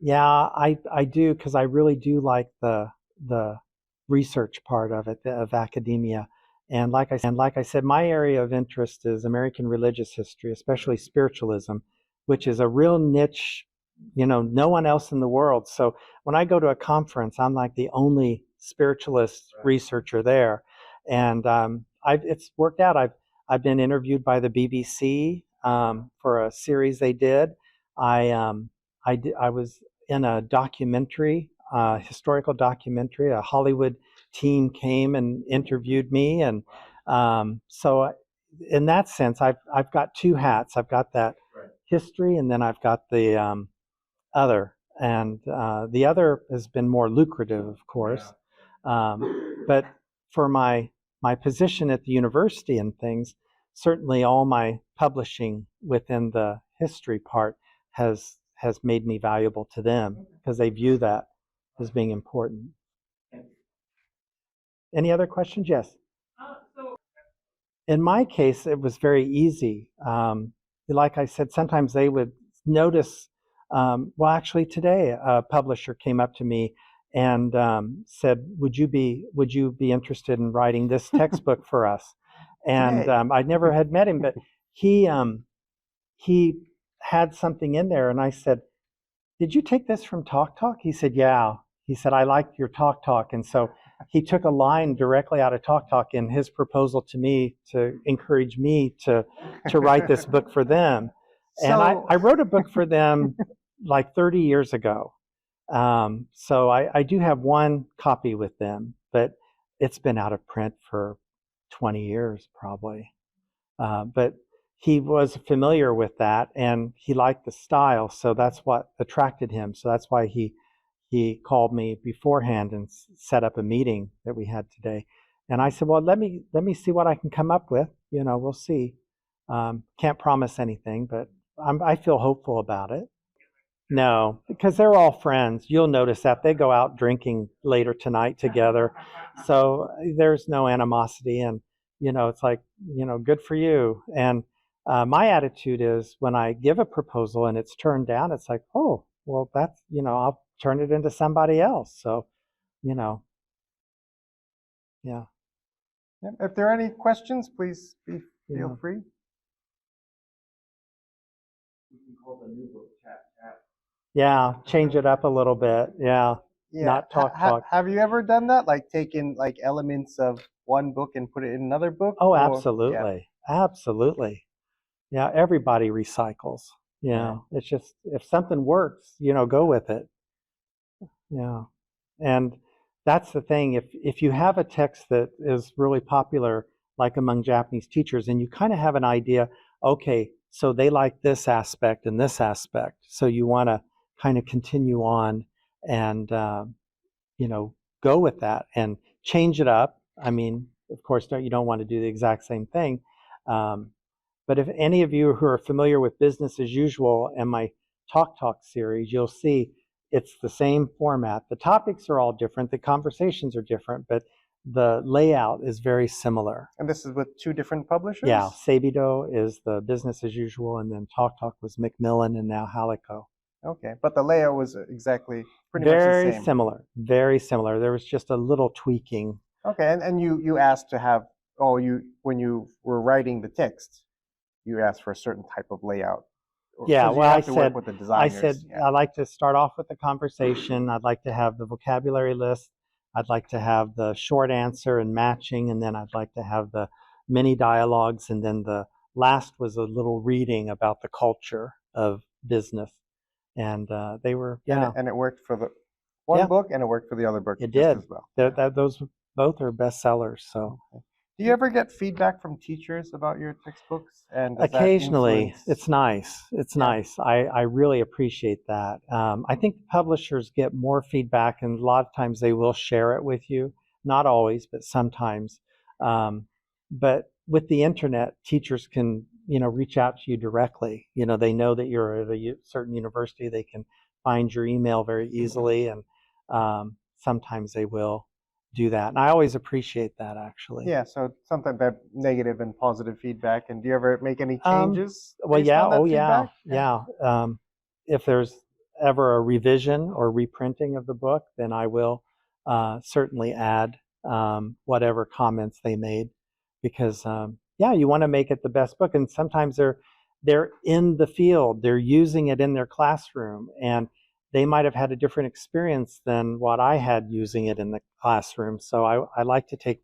Yeah, I do, because I really do like the research part of it, of academia. And like I said, my area of interest is American religious history, especially spiritualism, which is a real niche, no one else in the world. So when I go to a conference, I'm like the only spiritualist researcher there. And it's worked out. I've been interviewed by the BBC for a series they did. I was in a documentary, historical documentary. A Hollywood team came and interviewed me, and so in that sense, I've got two hats. I've got that history, and then I've got the other, and the other has been more lucrative, of course. But for my position at the university and things, certainly all my publishing within the history part has made me valuable to them because they view that as being important. Any other questions? Yes. In my case, it was very easy. Like I said, sometimes they would notice. Well, actually, today a publisher came up to me and said, "Would you be interested in writing this textbook for us?" And I never had met him, but he had something in there, and I said, "Did you take this from Talk Talk?" He said, "Yeah." He said, "I liked your Talk Talk," and so he took a line directly out of Talk Talk in his proposal to me to encourage me to write this book for them. And I wrote a book for them like 30 years ago. So I do have one copy with them, but it's been out of print for 20 years probably. But he was familiar with that, and he liked the style, so that's what attracted him. So that's why he called me beforehand and set up a meeting that we had today. And I said, well, let me see what I can come up with. We'll see. Can't promise anything, but I feel hopeful about it. No, because they're all friends. You'll notice that they go out drinking later tonight together. So there's no animosity, and it's like, good for you. And my attitude is when I give a proposal and it's turned down, it's like, oh, well, that's, I'll turn it into somebody else. So, yeah. If there are any questions, please feel free. We can call the new book Chat. Yeah, change it up a little bit. Yeah. Not Talk. Have you ever done that? Like taken like elements of one book and put it in another book? Oh, absolutely. Yeah. Absolutely. Yeah, everybody recycles. It's just, if something works, go with it. Yeah. And that's the thing. If you have a text that is really popular, like among Japanese teachers, and you kind of have an idea, okay, so they like this aspect and this aspect, so you want to kind of continue on and go with that and change it up. I mean, of course, you don't want to do the exact same thing. But if any of you who are familiar with Business as Usual and my Talk series, you'll see it's the same format. The topics are all different, the conversations are different, but the layout is very similar. And this is with two different publishers? Yeah, Seibido is the Business as Usual, and then Talk was Macmillan, and now Halico. Okay, but the layout was exactly pretty much the same. Very similar, very similar. There was just a little tweaking. Okay, and you asked to have, when you were writing the text, you asked for a certain type of layout. Yeah, well, I said yeah. I like to start off with the conversation. I'd like to have the vocabulary list. I'd like to have the short answer and matching, and then I'd like to have the mini dialogues, and then the last was a little reading about the culture of business. And they were, and it worked for the one book, and it worked for the other book. It did as well. Those both are bestsellers. So, do you ever get feedback from teachers about your textbooks? And occasionally, it's nice. It's nice. I really appreciate that. I think publishers get more feedback, and a lot of times they will share it with you. Not always, but sometimes. But with the internet, teachers can reach out to you directly. They know that you're at a certain university. They can find your email very easily, and sometimes they will do that. And I always appreciate that, actually. Yeah, so sometimes that negative and positive feedback. And do you ever make any changes? Well, yeah. If there's ever a revision or reprinting of the book, then I will certainly add whatever comments they made, because you want to make it the best book. And sometimes they're in the field, they're using it in their classroom, and they might have had a different experience than what I had using it in the classroom. So I like to take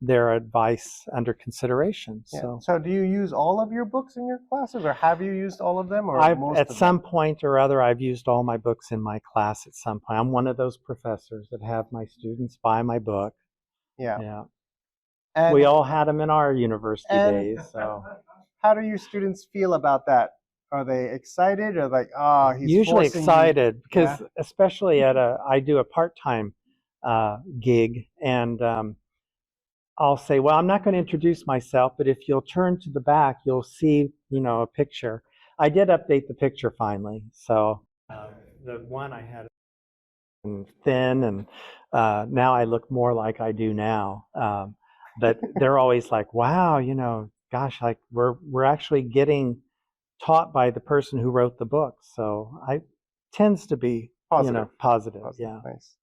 their advice under consideration. Yeah. So So do you use all of your books in your classes, or have you used all of them, or most at of some them? point or other, I've used all my books in my class at some point. I'm one of those professors that have my students buy my book. Yeah. Yeah. And We all had them in our university and- days. So how do your students feel about that? Are they excited, or like, oh, he's usually forcing you? excited because Yeah. especially I do a part-time gig, and I'll say, well, I'm not going to introduce myself, but if you'll turn to the back, you'll see, a picture. I did update the picture finally. So the one I had thin, and now I look more like I do now. But they're always like, wow, gosh, like we're actually getting taught by the person who wrote the book. So I tends to be, Positive. Positive. Positive. Yeah. Nice.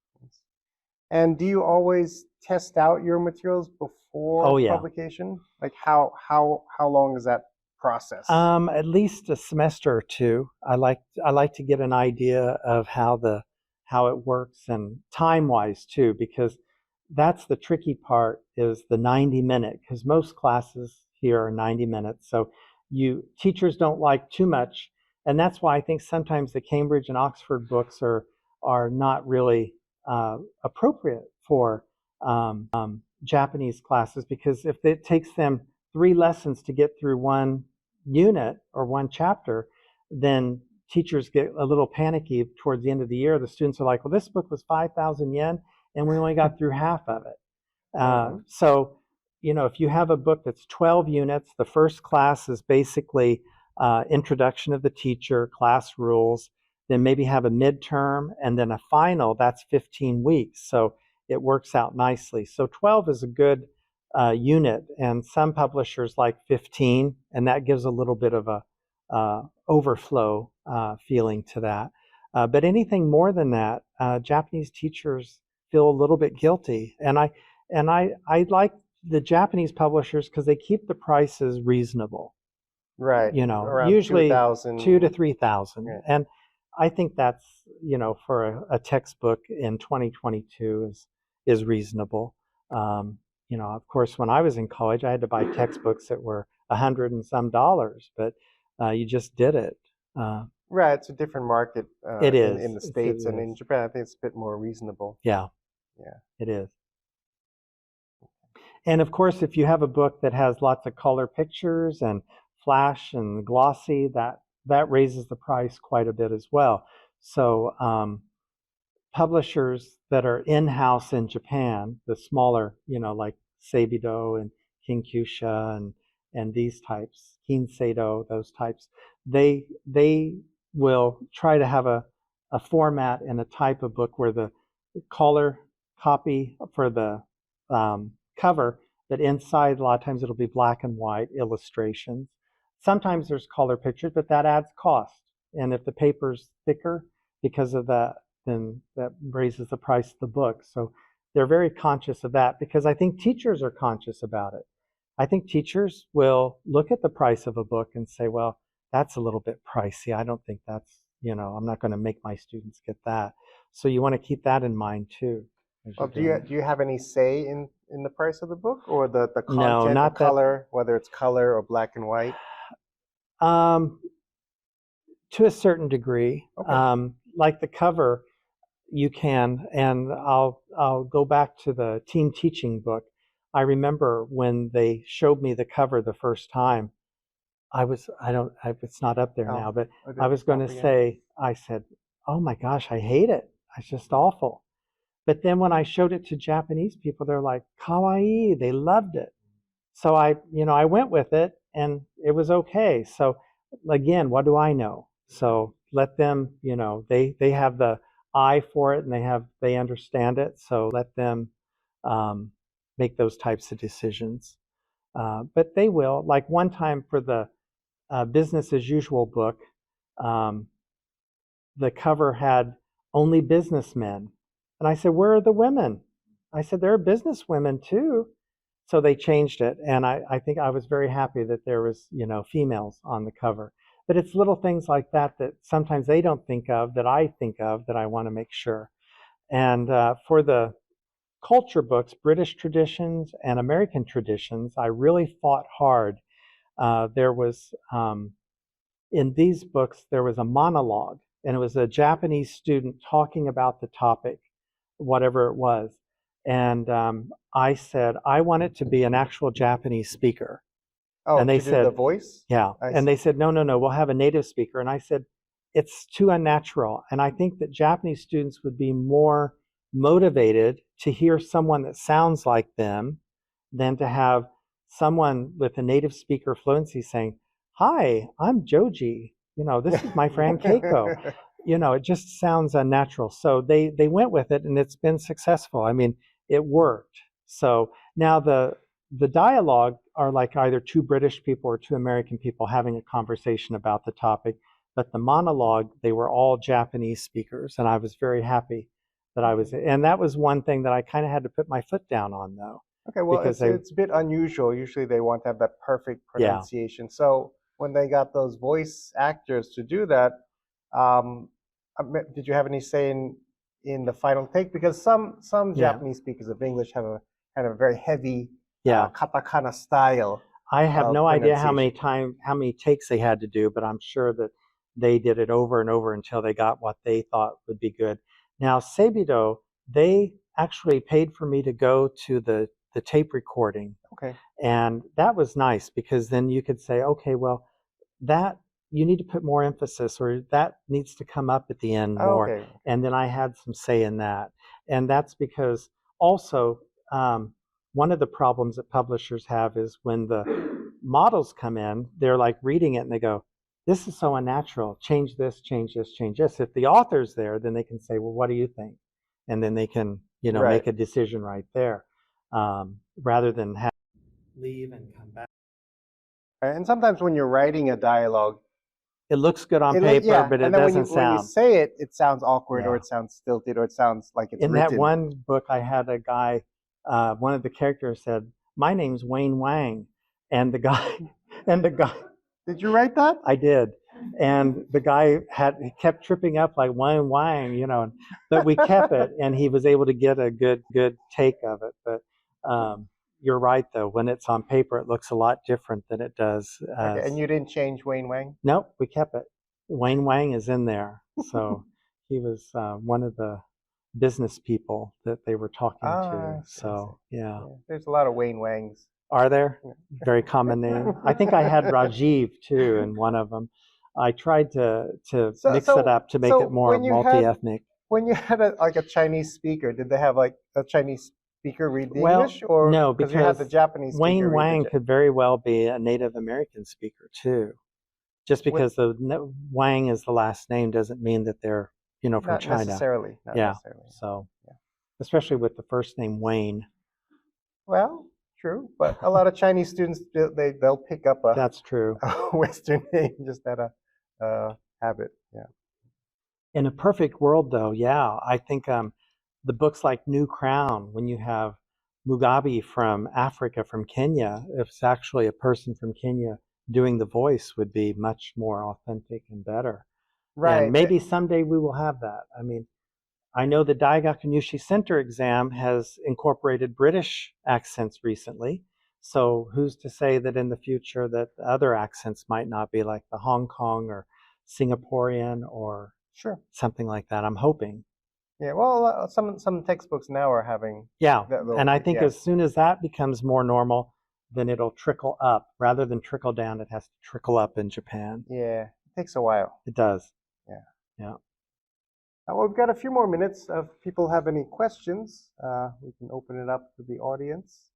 And do you always test out your materials before Oh, yeah. publication? Like how long is that process? At least a semester or two. I like to get an idea of how it works, and time-wise too, because that's the tricky part, is the 90-minute, because most classes here are 90 minutes. So teachers don't like too much, and that's why I think sometimes the Cambridge and Oxford books are not really appropriate for Japanese classes, because if it takes them 3 lessons to get through one unit or one chapter, then teachers get a little panicky towards the end of the year. The students are like, well, this book was 5,000 yen and we only got through half of it. So, if you have a book that's 12 units, the first class is basically introduction of the teacher, class rules, then maybe have a midterm, and then a final, that's 15 weeks. So it works out nicely. So 12 is a good unit, and some publishers like 15, and that gives a little bit of a overflow feeling to that. But anything more than that, Japanese teachers feel a little bit guilty, and I like the Japanese publishers because they keep the prices reasonable. Right. Around Usually 2,000. 2,000 to 3,000, Yeah. and I think that's for a textbook in 2022 is reasonable. Of course, when I was in college, I had to buy textbooks that were $100 and some, but you just did it. Right. It's a different market. It is in the States, and in Japan, I think it's a bit more reasonable. Yeah. Yeah. It is. And of course, if you have a book that has lots of color pictures and flash and glossy, that raises the price quite a bit as well. So publishers that are in-house in Japan, the smaller, like Seibido and Kinkyusha and these types, Kinseido, those types, they will try to have a format and a type of book where the color copy for the cover, but inside a lot of times it'll be black and white illustrations. Sometimes there's color pictures, but that adds cost. And if the paper's thicker because of that, then that raises the price of the book. So they're very conscious of that, because I think teachers are conscious about it. I think teachers will look at the price of a book and say, well, that's a little bit pricey. I don't think that's, I'm not going to make my students get that. So you want to keep that in mind too. Well, do you have any say in the price of the book, or the content, No, not the color, whether it's color or black and white? To a certain degree. Okay. Like the cover, you can, and I'll go back to the team teaching book. I remember when they showed me the cover the first time, it's not up there now, but I was going to say, I said, oh my gosh, I hate it. It's just awful. But then when I showed it to Japanese people, they're like, kawaii, they loved it. So I went with it, and it was okay. So again, what do I know? So let them, they have the eye for it, and they understand it. So let them make those types of decisions. But they will. Like one time for the business as usual book, the cover had only businessmen. And I said, where are the women? I said, there are business women too. So they changed it, and I think I was very happy that there was, females on the cover. But it's little things like that that sometimes they don't think of that I think of that I want to make sure. And for the culture books, British traditions and American traditions, I really fought hard. There was in these books, there was a monologue, and it was a Japanese student talking about the topic, whatever it was. And I said, I want it to be an actual Japanese speaker. Oh, and they to do said, the voice? yeah. I And see. they said, no, we'll have a native speaker. And I said, it's too unnatural. And I think that Japanese students would be more motivated to hear someone that sounds like them than to have someone with a native speaker fluency saying, hi, I'm Joji. This is my friend Keiko. It just sounds unnatural. So they went with it, and it's been successful. I mean, it worked. So now the dialogue are like either two British people or two American people having a conversation about the topic. But the monologue, they were all Japanese speakers, and I was very happy that I was. And that was one thing that I kind of had to put my foot down on, though. Okay, well, because it's a bit unusual. Usually they want to have that perfect Yeah. pronunciation. So when they got those voice actors to do that, did you have any say in the final take? Because some Yeah. Japanese speakers of English have a kind of very heavy Yeah. katakana style. I have no idea how pronunciation. many takes they had to do, but I'm sure that they did it over and over until they got what they thought would be good. Now, Seibido, they actually paid for me to go to the tape recording. Okay. And that was nice, because then you could say, okay, well, that you need to put more emphasis, or that needs to come up at the end more. Okay. And then I had some say in that. And that's because also one of the problems that publishers have is when the models come in, they're like reading it and they go, this is so unnatural. Change this, change this, change this. If the author's there, then they can say, well, what do you think? And then they can, Right. make a decision right there, rather than have leave and come back. And sometimes when you're writing a dialogue, It looks good on it paper, yeah, but it and then doesn't when you sound. say it, it sounds awkward, or Yeah. it sounds stilted, or it sounds like it's In written. that one book, I had a guy, one of the characters said, my name's Wayne Wang. And the guy, Did you write that? I did. And the guy he kept tripping up like Wayne Wang, but we kept it, and he was able to get a good take of it. But you're right, though. When it's on paper, it looks a lot different than it does. Okay, and you didn't change Wayne Wang? Nope, we kept it. Wayne Wang is in there. So he was one of the business people that they were talking Ah, I to. see, I So, yeah. Yeah, there's a lot of Wayne Wangs. Are there? Very common name. I think I had Rajiv too in one of them. I tried to mix it up to make it more when you had- multi-ethnic. When you had a Chinese speaker, did they have like a Chinese speaker read the Well, English, or no, you had the because Japanese speaker Wayne read the Wang could very well be a Native American speaker too. Just because Wang is the last name doesn't mean that they're from not China. necessarily. Not Yeah. necessarily. So, Yeah. especially with the first name Wayne. Well, true, but a lot of Chinese students they'll pick up a That's true. Western name just out of habit. Yeah. In a perfect world, though, yeah, I think the books like New Crown, when you have Mugabe from Africa, from Kenya, if it's actually a person from Kenya doing the voice, would be much more authentic and better. Right. And maybe someday we will have that. I mean, I know the Daigaku Nyushi Center exam has incorporated British accents recently. So who's to say that in the future that the other accents might not be like the Hong Kong or Singaporean or Sure. something like that? I'm hoping. Yeah. Well, some textbooks now are having. Yeah. that little And I thing, think yeah. as soon as that becomes more normal, then it'll trickle up. Rather than trickle down, it has to trickle up in Japan. Yeah, it takes a while. It does. Yeah. Yeah. Well, we've got a few more minutes. If people have any questions, we can open it up to the audience.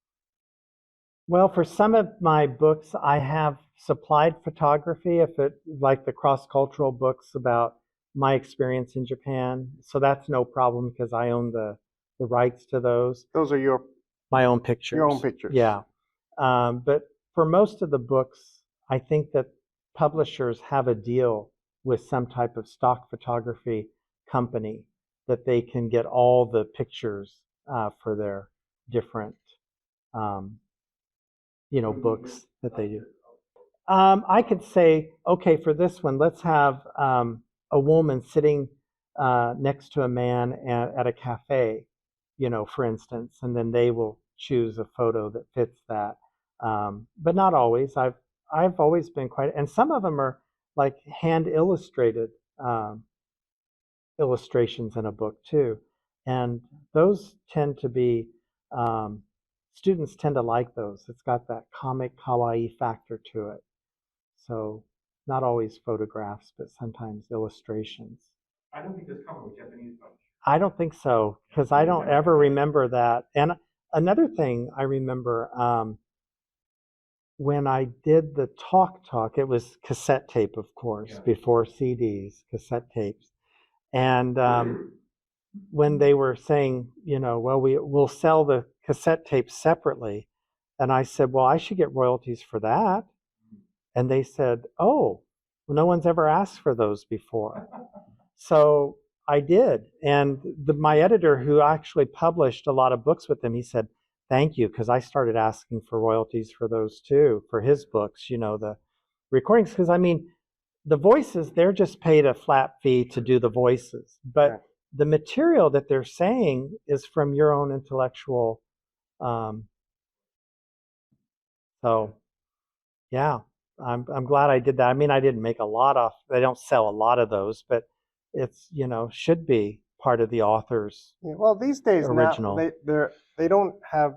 Well, for some of my books, I have supplied photography, like the cross-cultural books about my experience in Japan. So that's no problem because I own the rights to those. Those are My own pictures. your own pictures. Yeah. But for most of the books, I think that publishers have a deal with some type of stock photography company that they can get all the pictures for their different books that they do. I could say, okay, for this one, let's have a woman sitting next to a man at a cafe, for instance, and then they will choose a photo that fits that. But not always. I've always been quite, and some of them are like hand illustrated illustrations in a book too, and those tend to be students tend to like those. It's got that comic kawaii factor to it. So not always photographs, but sometimes illustrations. I don't think that's common with Japanese publishers. I don't think so, because I don't ever remember that. And another thing I remember, when I did the talk, it was cassette tape, of course, before CDs, cassette tapes. And when they were saying, well, we'll sell the cassette tapes separately. And I said, well, I should get royalties for that. And they said, oh, well, no one's ever asked for those before. So I did. And my editor, who actually published a lot of books with them, he said, thank you, because I started asking for royalties for those too, for his books, the recordings. Because, the voices, they're just paid a flat fee to do the voices. But the material that they're saying is from your own intellectual. So, yeah. I'm glad I did that. I didn't make a lot off. They don't sell a lot of those, but it's should be part of the author's. Yeah, well, these days original. Now they don't have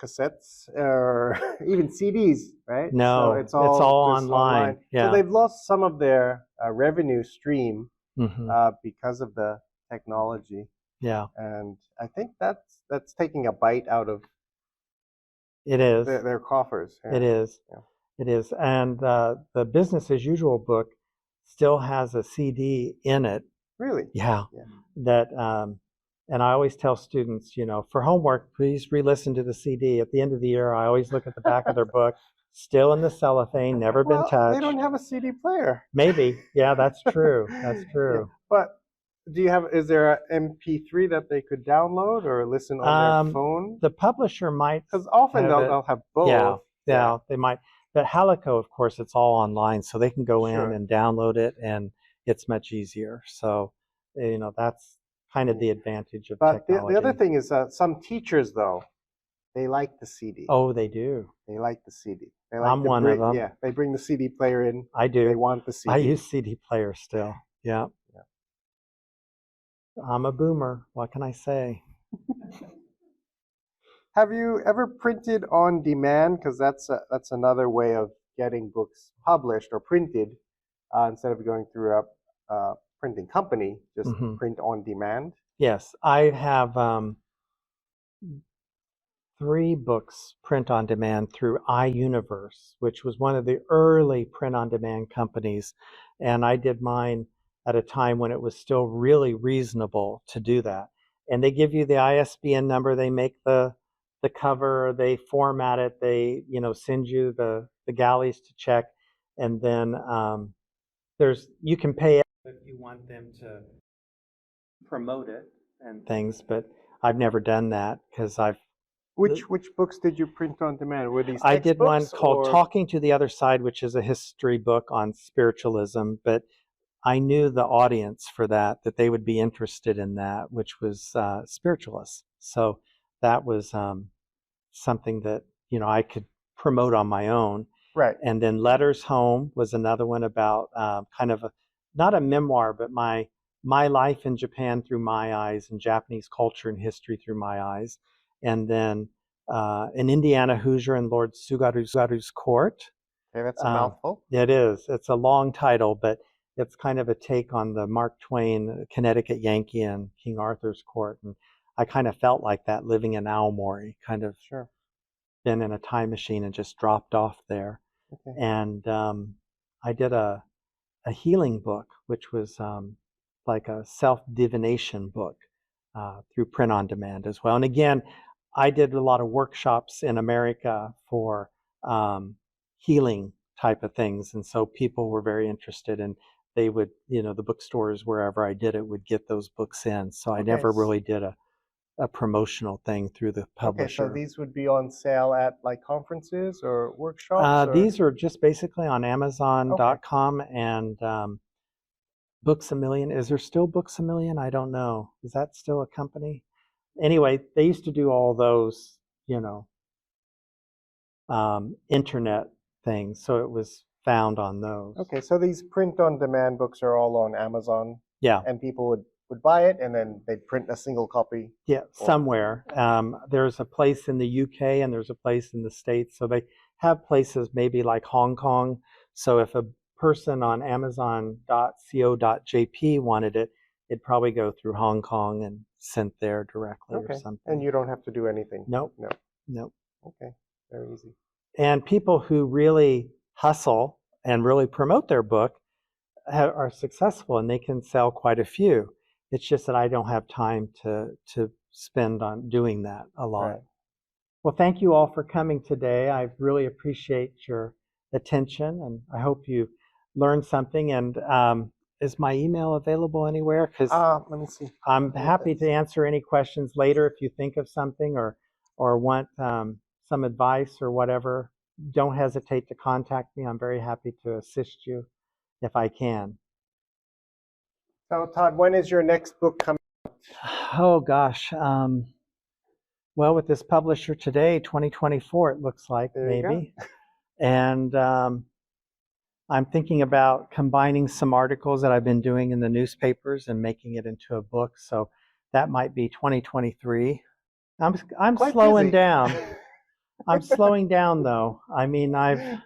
cassettes or even CDs, right? No, so it's all online. Yeah. So they've lost some of their revenue stream because of the technology. Yeah. And I think that's taking a bite out of. It is. Their coffers. Yeah. It is. Yeah. It is. And the Business as Usual book still has a CD in it. Really? Yeah. That, and I always tell students, for homework, please re-listen to the CD. At the end of the year, I always look at the back of their book, still in the cellophane, never been touched. They don't have a CD player. Maybe. Yeah, that's true. That's true. Yeah. But is there an MP3 that they could download or listen on their phone? The publisher might. Because often they'll have both. Yeah, they might. But Halico, of course, it's all online, so they can go in and download it, and it's much easier. So, that's kind of the advantage of technology. But the other thing is some teachers, though, they like the CD. Oh, they do. They like the CD. I'm one of them. Yeah, they bring the CD player in. I do. They want the CD. I use CD player still. Yeah. I'm a boomer. What can I say? Have you ever printed on demand? Because that's another way of getting books published or printed instead of going through a printing company. Just print on demand. Yes, I have 3 books print on demand through iUniverse, which was one of the early print on demand companies, and I did mine at a time when it was still really reasonable to do that. And they give you the ISBN number, they make the cover, they format it, they send you the galleys to check, and then you can pay if you want them to promote it and things, but I've never done that because Which books did you print on demand? Were these I did one textbooks, called or? Talking to the Other Side, which is a history book on spiritualism, but I knew the audience for that they would be interested in that, which was spiritualists. So that was something that I could promote on my own. Right. And then Letters Home was another one about kind of not a memoir, but my life in Japan through my eyes and Japanese culture and history through my eyes. And then an Indiana Hoosier in Lord Tsugaru's court. Okay, that's a mouthful. It is. It's a long title, but it's kind of a take on the Mark Twain, Connecticut Yankee, and King Arthur's court. And I kind of felt like that living in Aomori, kind of been in a time machine and just dropped off there. Okay. And I did a healing book, which was like a self-divination book through print on demand as well. And again, I did a lot of workshops in America for healing type of things. And so people were very interested, and they would, the bookstores, wherever I did it, would get those books in. So I never really did a a promotional thing through the publisher. Okay, so these would be on sale at like conferences or workshops? Or? These are just basically on Amazon.com and Books A Million. Is there still Books A Million? I don't know. Is that still a company? Anyway, they used to do all those, you know, internet things, so it was found on those. Okay, so these print-on-demand books are all on Amazon, Yeah, and people would buy it, and then they'd print a single copy. yeah, somewhere. There's a place in the UK and there's a place in the States. So they have places maybe like Hong Kong. So if a person on Amazon.co.jp wanted it, it'd probably go through Hong Kong and sent there directly or something. And you don't have to do anything? Nope. No. Nope. Okay, very easy. And people who really hustle and really promote their book are successful, and they can sell quite a few. It's just that I don't have time to spend on doing that a lot. Right. Well, thank you all for coming today. I really appreciate your attention, and I hope you learned something. And is my email available anywhere? Because let me see. I'm happy to answer any questions later if you think of something or want some advice or whatever. Don't hesitate to contact me. I'm very happy to assist you if I can. So, Todd, when is your next book coming? Oh, gosh. Well, with this publisher today, 2024, it looks like, There you maybe. And I'm thinking about combining some articles that I've been doing in the newspapers and making it into a book. So that might be 2023. I'm Quite slowing busy. down. I'm slowing down, though. I mean, It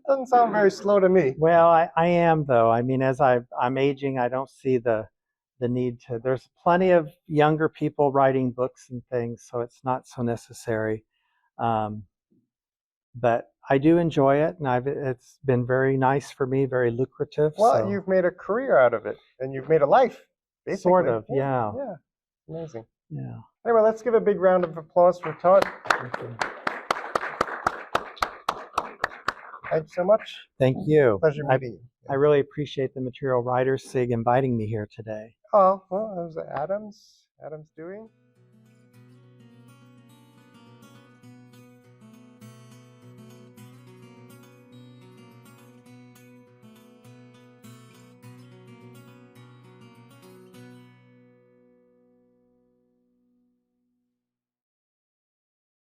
doesn't sound very slow to me. Well, I am, though. I mean, as I'm aging, I don't see the need to. There's plenty of younger people writing books and things, so it's not so necessary. But I do enjoy it, and it's been very nice for me, very lucrative. Well, so. you've made a career out of it, and you've made a life, basically. Sort of, yeah. Yeah, amazing. Yeah. Anyway, let's give a big round of applause for Todd. Thanks so much. Thank you. Pleasure meeting you. I really appreciate the Material Writers SIG inviting me here today. Oh, well, that was Adam's doing.